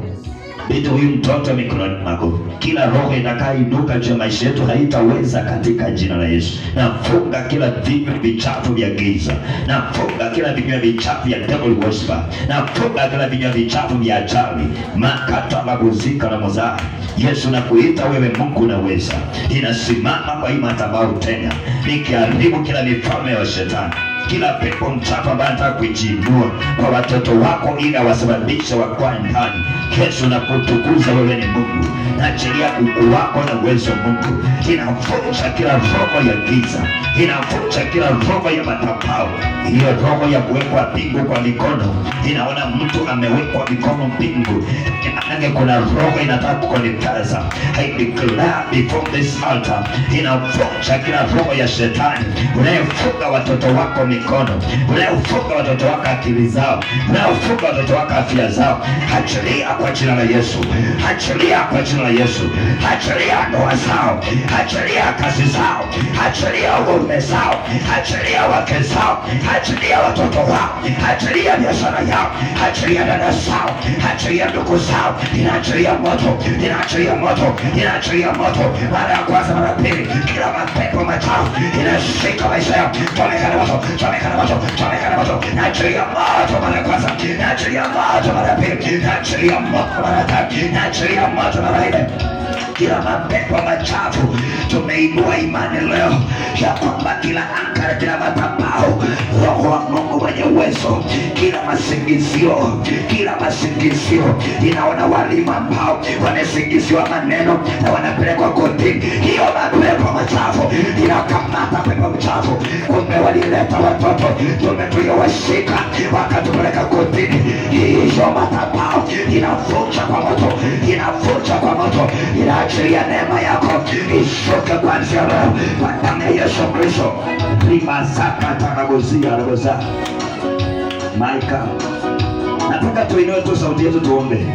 Bidi huyu mtoto mikononi mwako. Kila roho itakayeinuka juu ya maisha yetu haitaweza katika jina la Yesu. Nafunga kila vinywa vichafu vya giza. Nafunga kila vinywa vichafu vya devil worshiper. Nafunga kila vinywa vichafu vya ajali. Makata maguzika na mozaa. Yesu, nakuita wewe Mungu unaweza. Ninasimama kwa hii madhabahu tena, nikiharibu kila mifalme ya shetani. Kila pepo mchafu ambaye anataka kujiinua kwa watoto wako ili wasababishe wakwae ndani. Yesu, nakutukuza wewe ni Mungu. Naachilia ukuu wako na uwezo Mungu. Inavunja kila roho ya giza. Inavunja kila roho ya madhabahu. Hiyo roho ya kuwekwa pingu kwa mikono. Inaona mtu amewekwa mikono pingu. Inaange kuna roho inataka kukonikaza. I declare before this altar. Inavunja kila roho ya shetani. Unayefunga watoto wako mikono. Unayefunga watoto wako akili zao. Unayefunga watoto wako afya zao. Achilia kwa jina la Yesu. Achilia kwa jina la Yesu. Achilia ndoa zao. Achilia kazi zao. Achilia waume zao. Achilia wake zao. Achilia watoto wao. Achilia biashara yao. Achilia dada zao. Achilia ndugu zao. Inaachilia moto. Inaachilia moto. Inaachilia moto. Mara ya kwanza, mara ya pili. Kila mapepo machafu inashika maisha yao. Chomeka na moto. Chomeka na moto. Chomeka na moto. Inaachilia moto mara ya kwanza. Inaachilia moto mara ya pili. Inaachilia moto mara ya tatu. Inaachilia moto mara ya nne. Kila mapepo machafu tumeibua imani leo ya kwamba kila anga, kila madhabahu, Roho wa Mungu mwenye uwezo, kila masingizio inaona walimu ambao wanasingiziwa maneno na wanapelekwa kotini. Hiyo mapepo machafu inakamata pepo mchafu. Kumbe walileta watoto, tumewashika wakatupeleka kotini. Hiyo madhabahu inavunja kwa moto, inavunja kwa moto. Inaachilia neema yako ishuke kuanzia leo kwa damu ya Yesu Kristo. Limasaka tanagozia roza. Maika, nataka tuinue tu sauti yetu tuombe.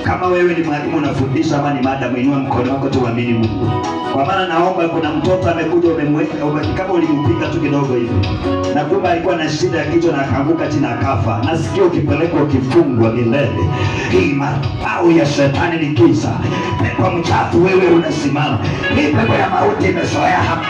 Kama wewe ni mwalimu unafundisha ama ni madam, inua mkono wako tuamini Mungu. Kwa maana naomba kuna mtoto amekuja umemweka kama ulimpiga tu kidogo hivi. Na kumbe alikuwa na shida ya kichwa na akaanguka chini akafa. Nasikia ukipelekwa ukifungwa milele. Hii madhabahu ya shetani ni giza. Pepo mchafu wewe unasimama. Hii pepo ya mauti imezoea hapa.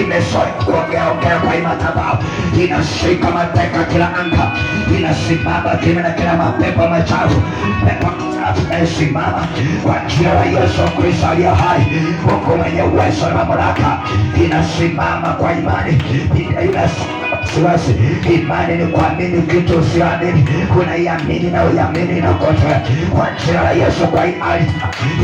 Imezoea kuongea kwa hii madhabahu. Inashika mateka kila anga. Inasimama kime na kila mapepo machafu. Pepo tunasimama kwa jina la Yesu Kristo aliye hai. Mungu mwenye uwezo na mamlaka, inasimama kwa imani. Inasimama wasiwasi. Imani ni kuamini kitu usiamini. Unaiamini na uiamini inakotoa. Kwa jina la Yesu, kwa imani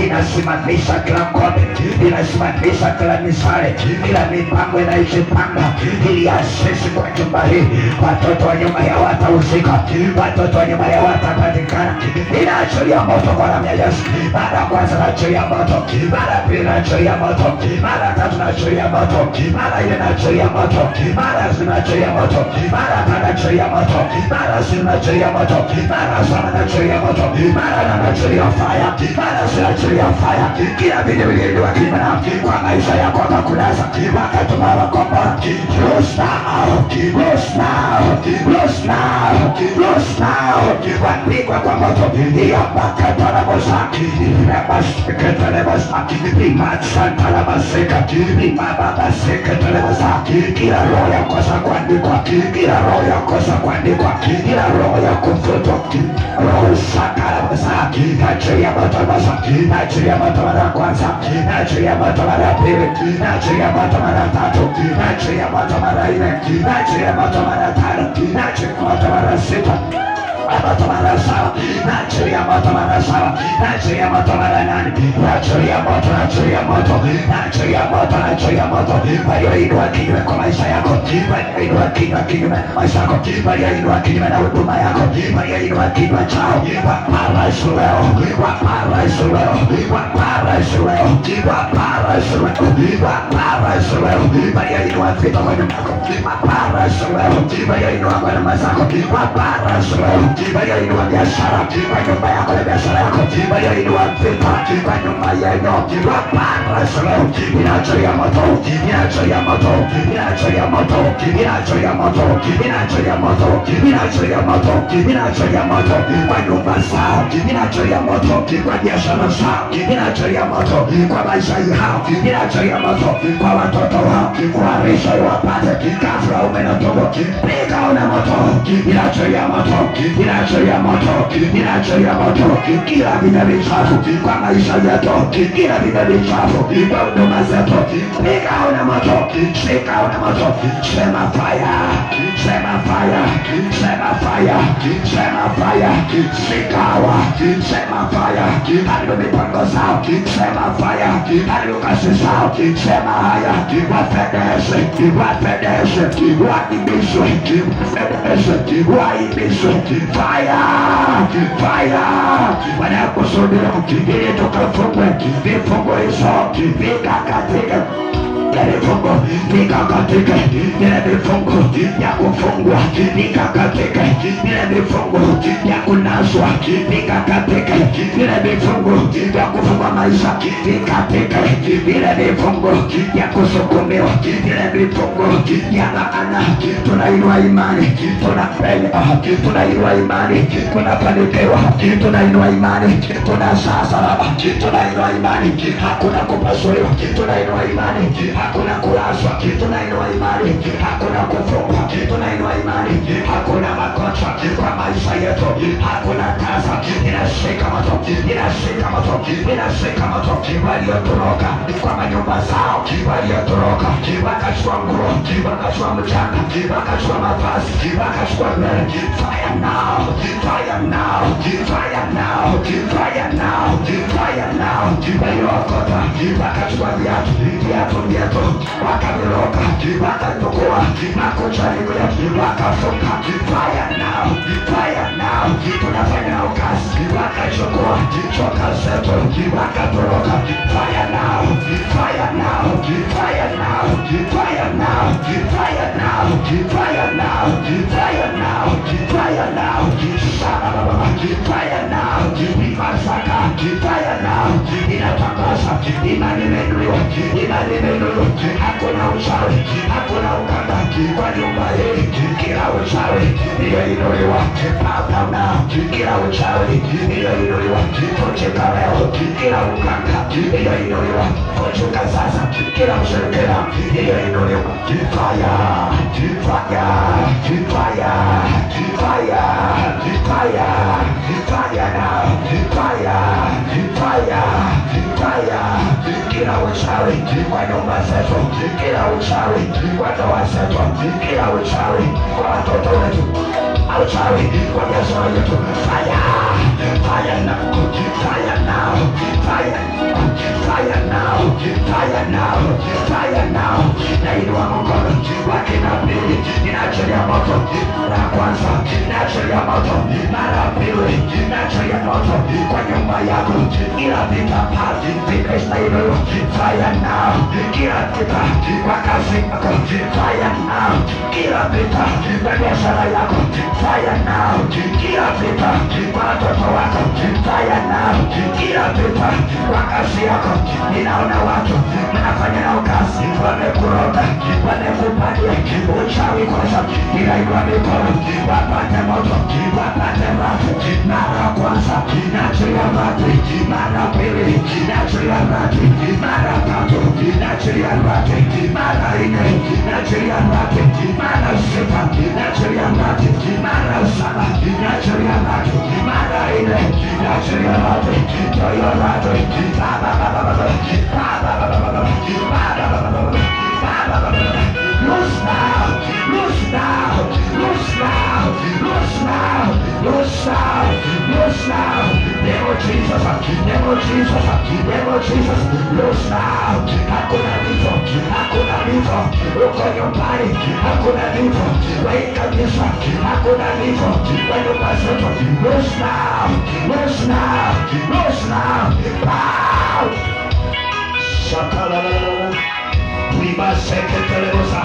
inasimamisha kila ngome, inasimamisha kila misale, kila mipango inayojipanga ili asisi kwa nyumba hii. Watoto wa nyumba ya watahusika, watoto wa nyumba ya watapatikana. Inaachilia moto kwa damu ya Yesu. Mara kwanza naachilia moto, mara pili naachilia moto, mara tatu naachilia moto, mara nne naachilia moto, mara naachilia moto, mara tano naachilia moto, mara sita naachilia moto, mara saba naachilia moto, mara nane naachilia fire, mara sita naachilia fire. Kila vitu vilivyokuwa kimena kwa maisha yako akakulasa wakatuma wakomboa. Loose now, loose now, loose now, loose now. Wapigwa kwa moto ya bakatana mosaki, rabashikatana mosaki, limatsantana maseka, limababa sekatana mosaki. Kila roho ya kosa kuandikwa, kila roho ya kosa kuandikwa, kila roho ya kufutwa, roho sakala mosaki. Nachilia moto mosaki, nachilia moto mara kwanza, nachilia moto mara pili, nachilia moto mara tatu, nachilia moto mara nne, nachilia moto mara tano, nachilia moto mara sita, moto mara saba, nachilia moto mara saba, nachilia moto mara nane, nachilia moto, nachilia moto, nachilia moto, nachilia moto. Walioinua kinyume kwa maisha yako, walioinua kinyume na maisha yako, walioinua kinyume na huduma yako, walioinua kinyume chao, waparaisu leo, waparaisu leo, waparaisu leo, waparaisu leo, waparaisu leo. Walioinua vitu kwa nyumba yako, waparaisu leo, walioinua kwa nyumba zako, waparaisu leo. Walioinua biashara kwa nyumba yako na biashara yako, walioinua vita kwa nyumba yenu, waparaisu leo. Inaachilia moto, inaachilia moto, inaachilia moto, inaachilia moto, inaachilia moto, inaachilia moto, inaachilia moto kwa nyumba zao, inaachilia moto kwa biashara zao, inaachilia moto kwa maisha yao, inaachilia moto kwa watoto wao, kuharisha wapate kazi ya ume na tumbo. Piga una moto, inaachilia moto, inaachilia moto, inaachilia moto. Kila vina vichafu kwa maisha yetu, kila vina vichafu kwa huduma zetu, piga una moto, shika una moto. Sema fire, sema fire, sema fire, sema fire. Shikawa, sema fire. Haribu mipango zao, sema fire. Haribu kazi zao, sema haya. Wapendeshe, wapendeshe, waibishwe, wapendeshe, waibishwe. Fire, fire. Wanakusudia ili tukafungwe vifungo hizo, vikakatika vifungo, vikakatika vile vifungo vya kufungwa, vikakatika vile vifungo vya kunaswa, vikakatika vile vifungo vya kufungwa maisha, vikakatika vile vifungo vya kusukumiwa, vile vifungo vya laana. Tunainua imani, tunapenda, tunainua imani, tunafanikiwa, tunainua imani, tunasasa, tunainua imani, hakuna kupasuliwa, tunainua imani, hakuna kulazwa, tunainua imani, hakuna kufungwa, tunainua imani, hakuna magonjwa kwa maisha yetu, hakuna kaza. Inashika moto, inashika moto, inashika moto. Waliotoroka kwa manyumba zao, waliotoroka wakachukua nguo, wakachukua mchanga, wakachukua mavazi, wakachukua mbele. Fire now, fire now, fire now, fire now, fire now. Waliokota wakachukua viatu, viatu vyetu wakaviroka, wakachukua makuchani yetu wakafunga. Fire now, fire now. Tunafanya nao kazi, wakachukua choka zetu wakatoroka. Fire now, fire now, fire now, fire now, fire now, fire now, fire now, fire now. Shaba baba, fire now. Masaka, fire now. Inatangaza imani imenuliwa, imani imenuliwa. Hakuna uchawi, hakuna ukanda kwa nyumba hii. Kila uchawi iliyoinuliwa hapa now, kila uchawi iliyoinuliwa kutoka leo, kila ukanda iliyoinuliwa kutoka sasa, kila ushirikina iliyoinuliwa. Fire, fire, fire, fire, fire, fire now, fire, fire, fire, kila uchawi kwa nyumba zetu, kila uchawi kwa ndoa zetu, kila uchawi kwa watoto wetu, uchawi kwa biashara yetu, fire, fire now, fire now, fire now, fire now, fire now, fire now. Na inua mkono wa kinabii, ninaachilia moto mara ya kwanza, ninaachilia moto mara ya pili, ninaachilia moto kwa nyumba yako, ila vita pale vimestahiliwa, fire now. Kila vita kwa kazi yako, fire now. Kila vita kwa biashara yako, fire now. Kila vita kwa watoto wako, fire now. Kila vita kwa kazi yako, ninaona watu mnafanya nao kazi, wamekuroga, wamekupatia uchawi kwanza, ninainua mikono, wapate moto, wapate moto. Mara ya kwanza naachilia moto, mara ya pili naachilia moto, mara ya tatu naachilia moto, mara ya nne naachilia moto, mara ya sita naachilia moto, mara ya saba naachilia moto, mara ya nne naachilia moto. Toyo moto, baba baba baba, baba baba baba, baba baba baba, baba baba baba. Loose now, loose now, loose now, loose now, loose now, loose now. Name of Jesus, name of Jesus, name of Jesus, loose now. Hakuna vito, hakuna vito, uko nyumbani, hakuna vito, wewe kabisa, hakuna vito, wewe pasoto. Loose now, loose now, loose now. Pow! Shakala. Wibaseketelebosa,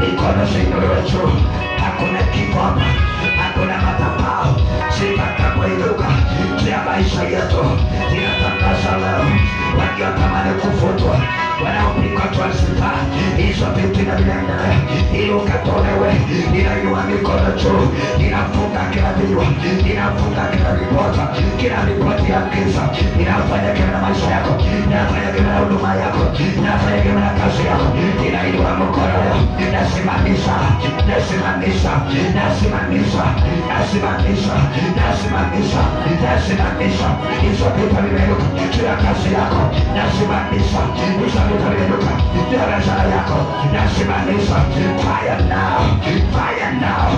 mikono zainuliwe juu. Hakuna kitu hapa, hakuna madhabahu zitakapoinuka juu ya maisha yetu. Ninatangaza leo, waliotamani kufutwa, wanaopigwa transfer, hizo vitu vinaendelea, ili ukatolewe. Ninainua mikono juu, ninafunga kila vinywa, ninafunga kila ripota, kila ripoti ya giza, ninafanya kila na maisha yako, ninafanya kila na huduma yako, ninafanya kila na kazi yako. Ninainua mkono leo, nasimamisha, nasimamisha, nasimamisha, nasimamisha, nasimamisha, nasimamisha hizo vitu vimeinuka juu ya kazi yako, nasimamisha hizo vitu vimeinuka juu ya biashara yako, nasimamisha. Fire now, fire now,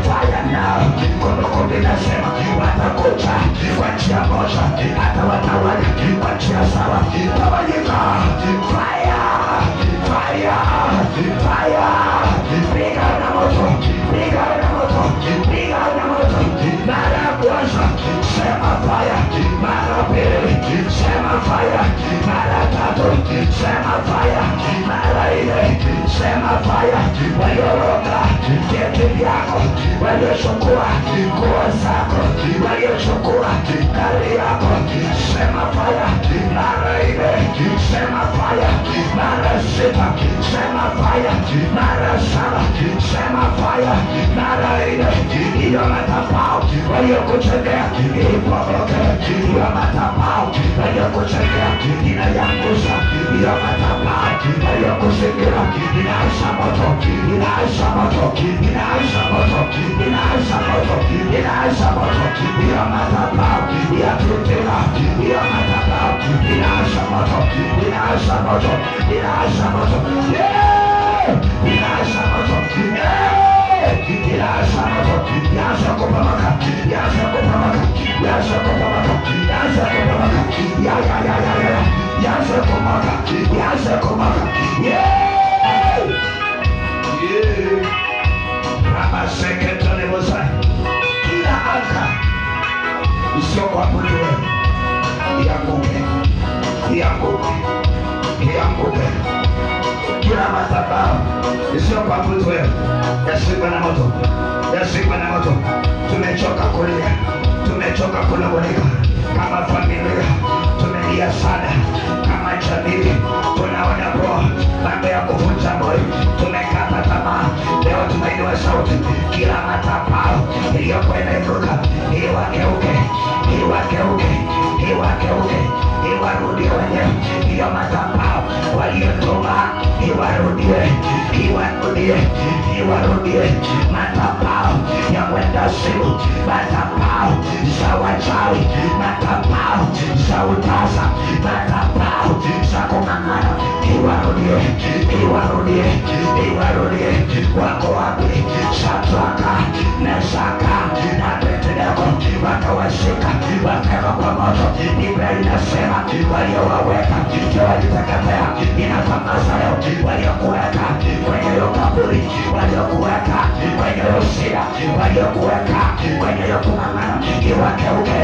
fire now. Kumbukumbu inasema watakuja kwa njia moja, hata watawala kwa njia sawa. Tawanyika, fire, fire, fire. Piga na moto, piga na moto, piga na moto. Mara ya kwanza sema fire, mara ya pili sema fire, mara ya tatu sema fire, mara ya nne sema fire. Walioroga vitu vyako, waliochukua nguo zako, waliochukua gari yako, sema fire. Mara ya nne sema fire, mara ya sita sema fire, mara ya saba sema fire, mara ya nne. Hiyo madhabahu waliokuchengea ilipotoke, hiyo madhabahu waliokuchengea inayangusa, hiyo madhabahu waliokuzingira inaasha moto, inaasha moto, inaasha moto, inaasha moto, inaasha moto. Hiyo madhabahu ya tutela, hiyo madhabahu inaasha moto, inaasha moto, inaasha moto, inaasha moto, inaasha moto. Yaanza kupamaka, yaanza kupamaka, yaanza kupamaka, yaanza kupamaka, ya yaanza kupamaka, yaanza kupamaka. Rama sekretari bosa, kila anga sio kwa mwenyewe, yanguke, yanguke, yanguke. Kila madhabahu sio kwa mwenyewe, yasikwe na moto, yasikwe na moto. Tumechoka kulia, tumechoka kunung'unika kama familia, tumelia sana kama jamii. Tunaona roho mambo ya kuvunja moyo, tumekata tamaa. Leo tumeinua sauti, kila madhabahu iliyokuwa inainuka iwageuke, iwageuke, iwageuke, iwarudie wenyewe. Hiyo madhabahu waliotuma iwarudie, iwarudie, iwarudie. Madhabahu ya wendazimu, madhabahu za wachawi, madhabahu za utasa, madhabahu za kung'ang'ana, iwarudie, iwarudie, iwarudie. Wako wapi Shadraka, Mesaka na Abednego? Wakawashika wakaweka kwa moto. Biblia inasema waliowaweka ndio waliteketea. Inatangaza leo waliokuweka kwenye hiyo kaburi, waliokuweka kwenye hiyo shida, waliokuweka kwenye hiyo kung'ang'ana, iwakeuke,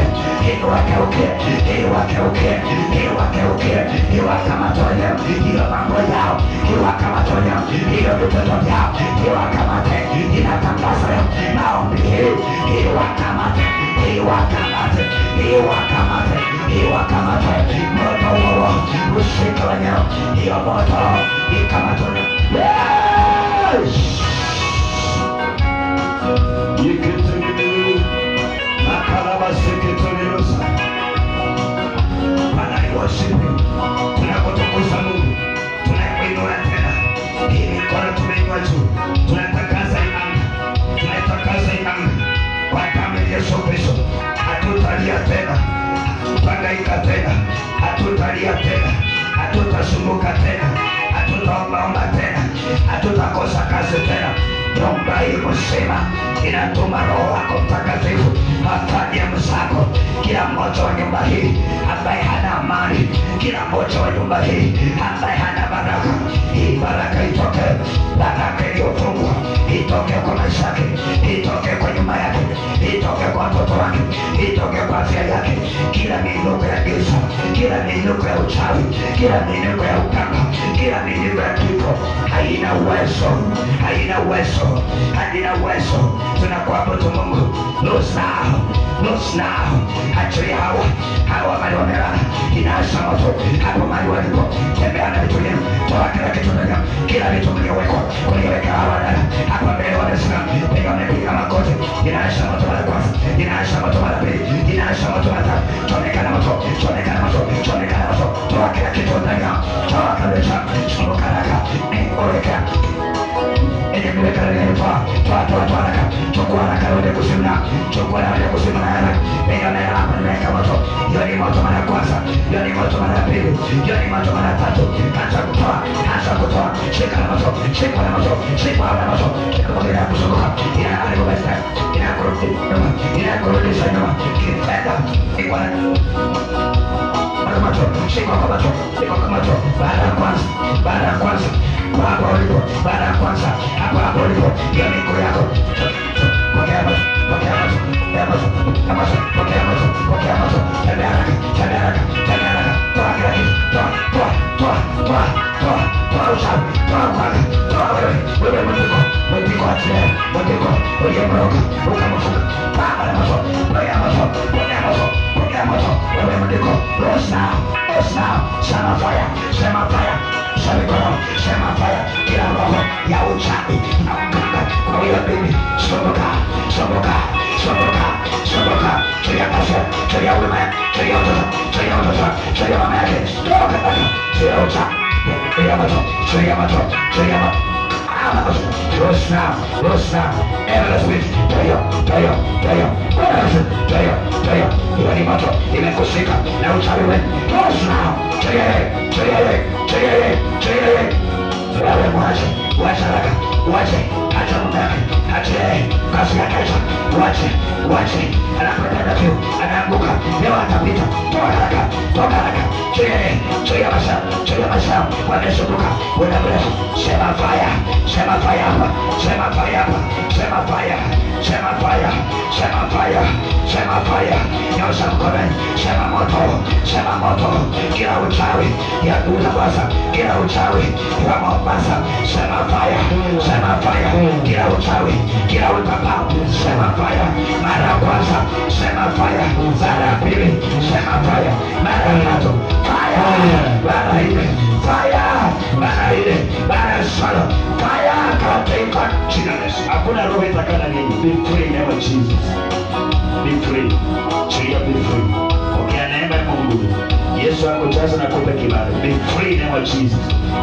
iwakeuke, iwakeuke, iwakeuke, iwakamatoye hiyo mambo yao, iwakamatoye hiyo vitoto vyao, iwakamate. Inatangaza leo maombi hii, iwakamate, iwakamate, iwakamate, iwakamate. Moto huo ushike wenyewe, hiyo moto ikamatwe. Tunakutukuza Mungu, tunakuinua tena. Hii mikono tumeinua juu, tunatakaza imani, tunatakaza imani kwa damu ya Yesu Kristo. Hatutalia tena, hatutahangaika tena, hatutalia tena, hatutasumbuka tena, hatutaombaomba tena, hatutakosa kazi tena. Nyumba hii mzima inatuma Roho wako Mtakatifu afanye msako. Kila mmoja wa nyumba hii ambaye hana amani, kila mmoja wa nyumba hii ambaye hana baraka, hii baraka itoke. Baraka iliyofungwa itoke kwa maisha yake, itoke kwa nyumba yake, itoke kwa watoto wake, itoke kwa afya yake. Kila miinuko ya giza, kila miinuko ya uchawi, kila miinuko ya uganga, kila miinuko ya kifo haina uwezo, haina uwezo, haina uwezo. Tunakuabudu Mungu. Loose now, loose now. Achilia hawa mali wamelala, inaasha moto hapo mali walipo. Tembea na vitu vyenu, toa kila kitu ndani, kila vitu mliowekwa kuliweka hawa ndani. Hapa mbele wamesimama, piga wamepiga magoti. Inaasha moto mara kwanza, inaasha moto mara pili, inaasha moto mara tatu. Chomeka na moto, chomeka na moto, chomeka na moto. Toa kila kitu ndani, toa kabisa, chomeka naka, oreka. Niweka ndani, toa naka, chukua naka yote kusimama, chukua na yote kusimama na naka. Piga na hapa nimeweka moto. Hiyo ni moto mara kwanza, hiyo ni moto mara pili, hiyo ni moto mara tatu. Acha kutoa, acha kutoa. Shika na moto, shika na moto, shika na moto. Kila kuzunguka, inaanza kubesta, inakurudi nyuma, inakurudisha nyuma. Kifedha, ikwana. Moto, shika kwa moto, shika kwa moto. Baada ya kwanza, baada ya kwanza. Hapo ulipo, baada ya kwanza, hapo ulipo, hiyo miguu yako. Pokea moto, pokea moto, pokea moto, pokea moto, pokea moto. Tembea haraka, tembea haraka, tembea haraka. Toa kila kitu, toa uchawi, toa ukwaga, toa wewe mwitiko achilia, mwitiko uliyemroga, ukamfunga. Baba na moto, pokea moto, pokea moto, pokea moto. Wewe mwitiko, loose now, loose now. Sema fire, sema fire. Sema fire, kila roho ya uchawi na uganga kwa hiyo bibi, soboka, soboka, soboka, soboka. Tulia kasha, tulia ulima, tulia utoto, tulia utoto, tulia mama yake. Toka ndani, tulia uchawi, tulia moto, tulia moto, tulia moto. Loose now, loose now. Every spirit, tulia, tulia, tulia, tulia, tulia. Hiyo ni moto imekushika na uchawi wewe. Loose now, tulia, tulia, tulia, tulia. Wewe mwache, wacha haraka, wache, acha mume yake, acha kazi yake, wache, wache. Anakwenda tu, anaanguka, leo atapita. Toka haraka, toka haraka. Tulia maisha, tulia maisha. Wameshuka, wewe mrefu. Sema fire, sema fire hapa, sema fire hapa, sema fire, sema fire, sema fire, sema fire. Nyosha mkono, sema moto, sema moto. Kila uchawi ya kuzawaza, kila uchawi ya Mombasa, sema fire, sema fire. Kila uchawi, kila utapao, sema fire. Mara ya kwanza, sema fire. Mara ya pili, sema fire. Mara ya tatu, fire. Mara ya nne, fire. Mara ya nne, mara ya saba, fire. Katika jina la Yesu. Hakuna roho itakana nini. Be free now Jesus. Be free. Be free. Okay, neema ya Mungu. Yesu akujaza na kupe kibali. Be free name of Jesus.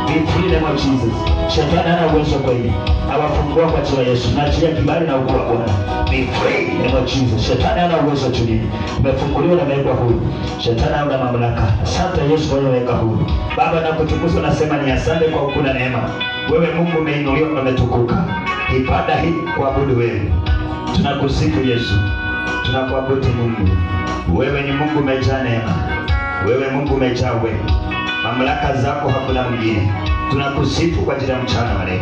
Be free name of Jesus. Shetani hana uwezo kwa hili. Awafungua kwa jina la Yesu. Naachilia kibali na ukuu wa Bwana. Be free name of Jesus. Shetani hana uwezo chini. Umefunguliwa na umewekwa huru. Shetani hana mamlaka. Asante Yesu kwa umeweka huru. Baba nakutukuza, nasema ni asante kwa ukuu na neema. Wewe Mungu umeinuliwa na umetukuka. Ibada hii kuabudu wewe. Tunakusifu Yesu. Tunakuabudu Mungu. Wewe ni Mungu umejaa neema. Wewe Mungu umejaa wema. Mamlaka zako hakuna mwingine. Tunakusifu kwa ajili ya mchana wa leo.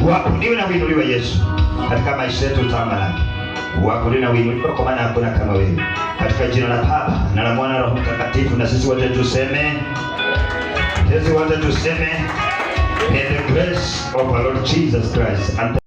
Uabudiwe na uinuliwe Yesu. Katika maisha yetu utamalaki. Uabudiwe na uinuliwe kwa maana hakuna kama wewe. Katika jina la Baba na la Mwana na Roho Mtakatifu, na sisi wote tuseme, may the grace of our Lord Jesus Christ and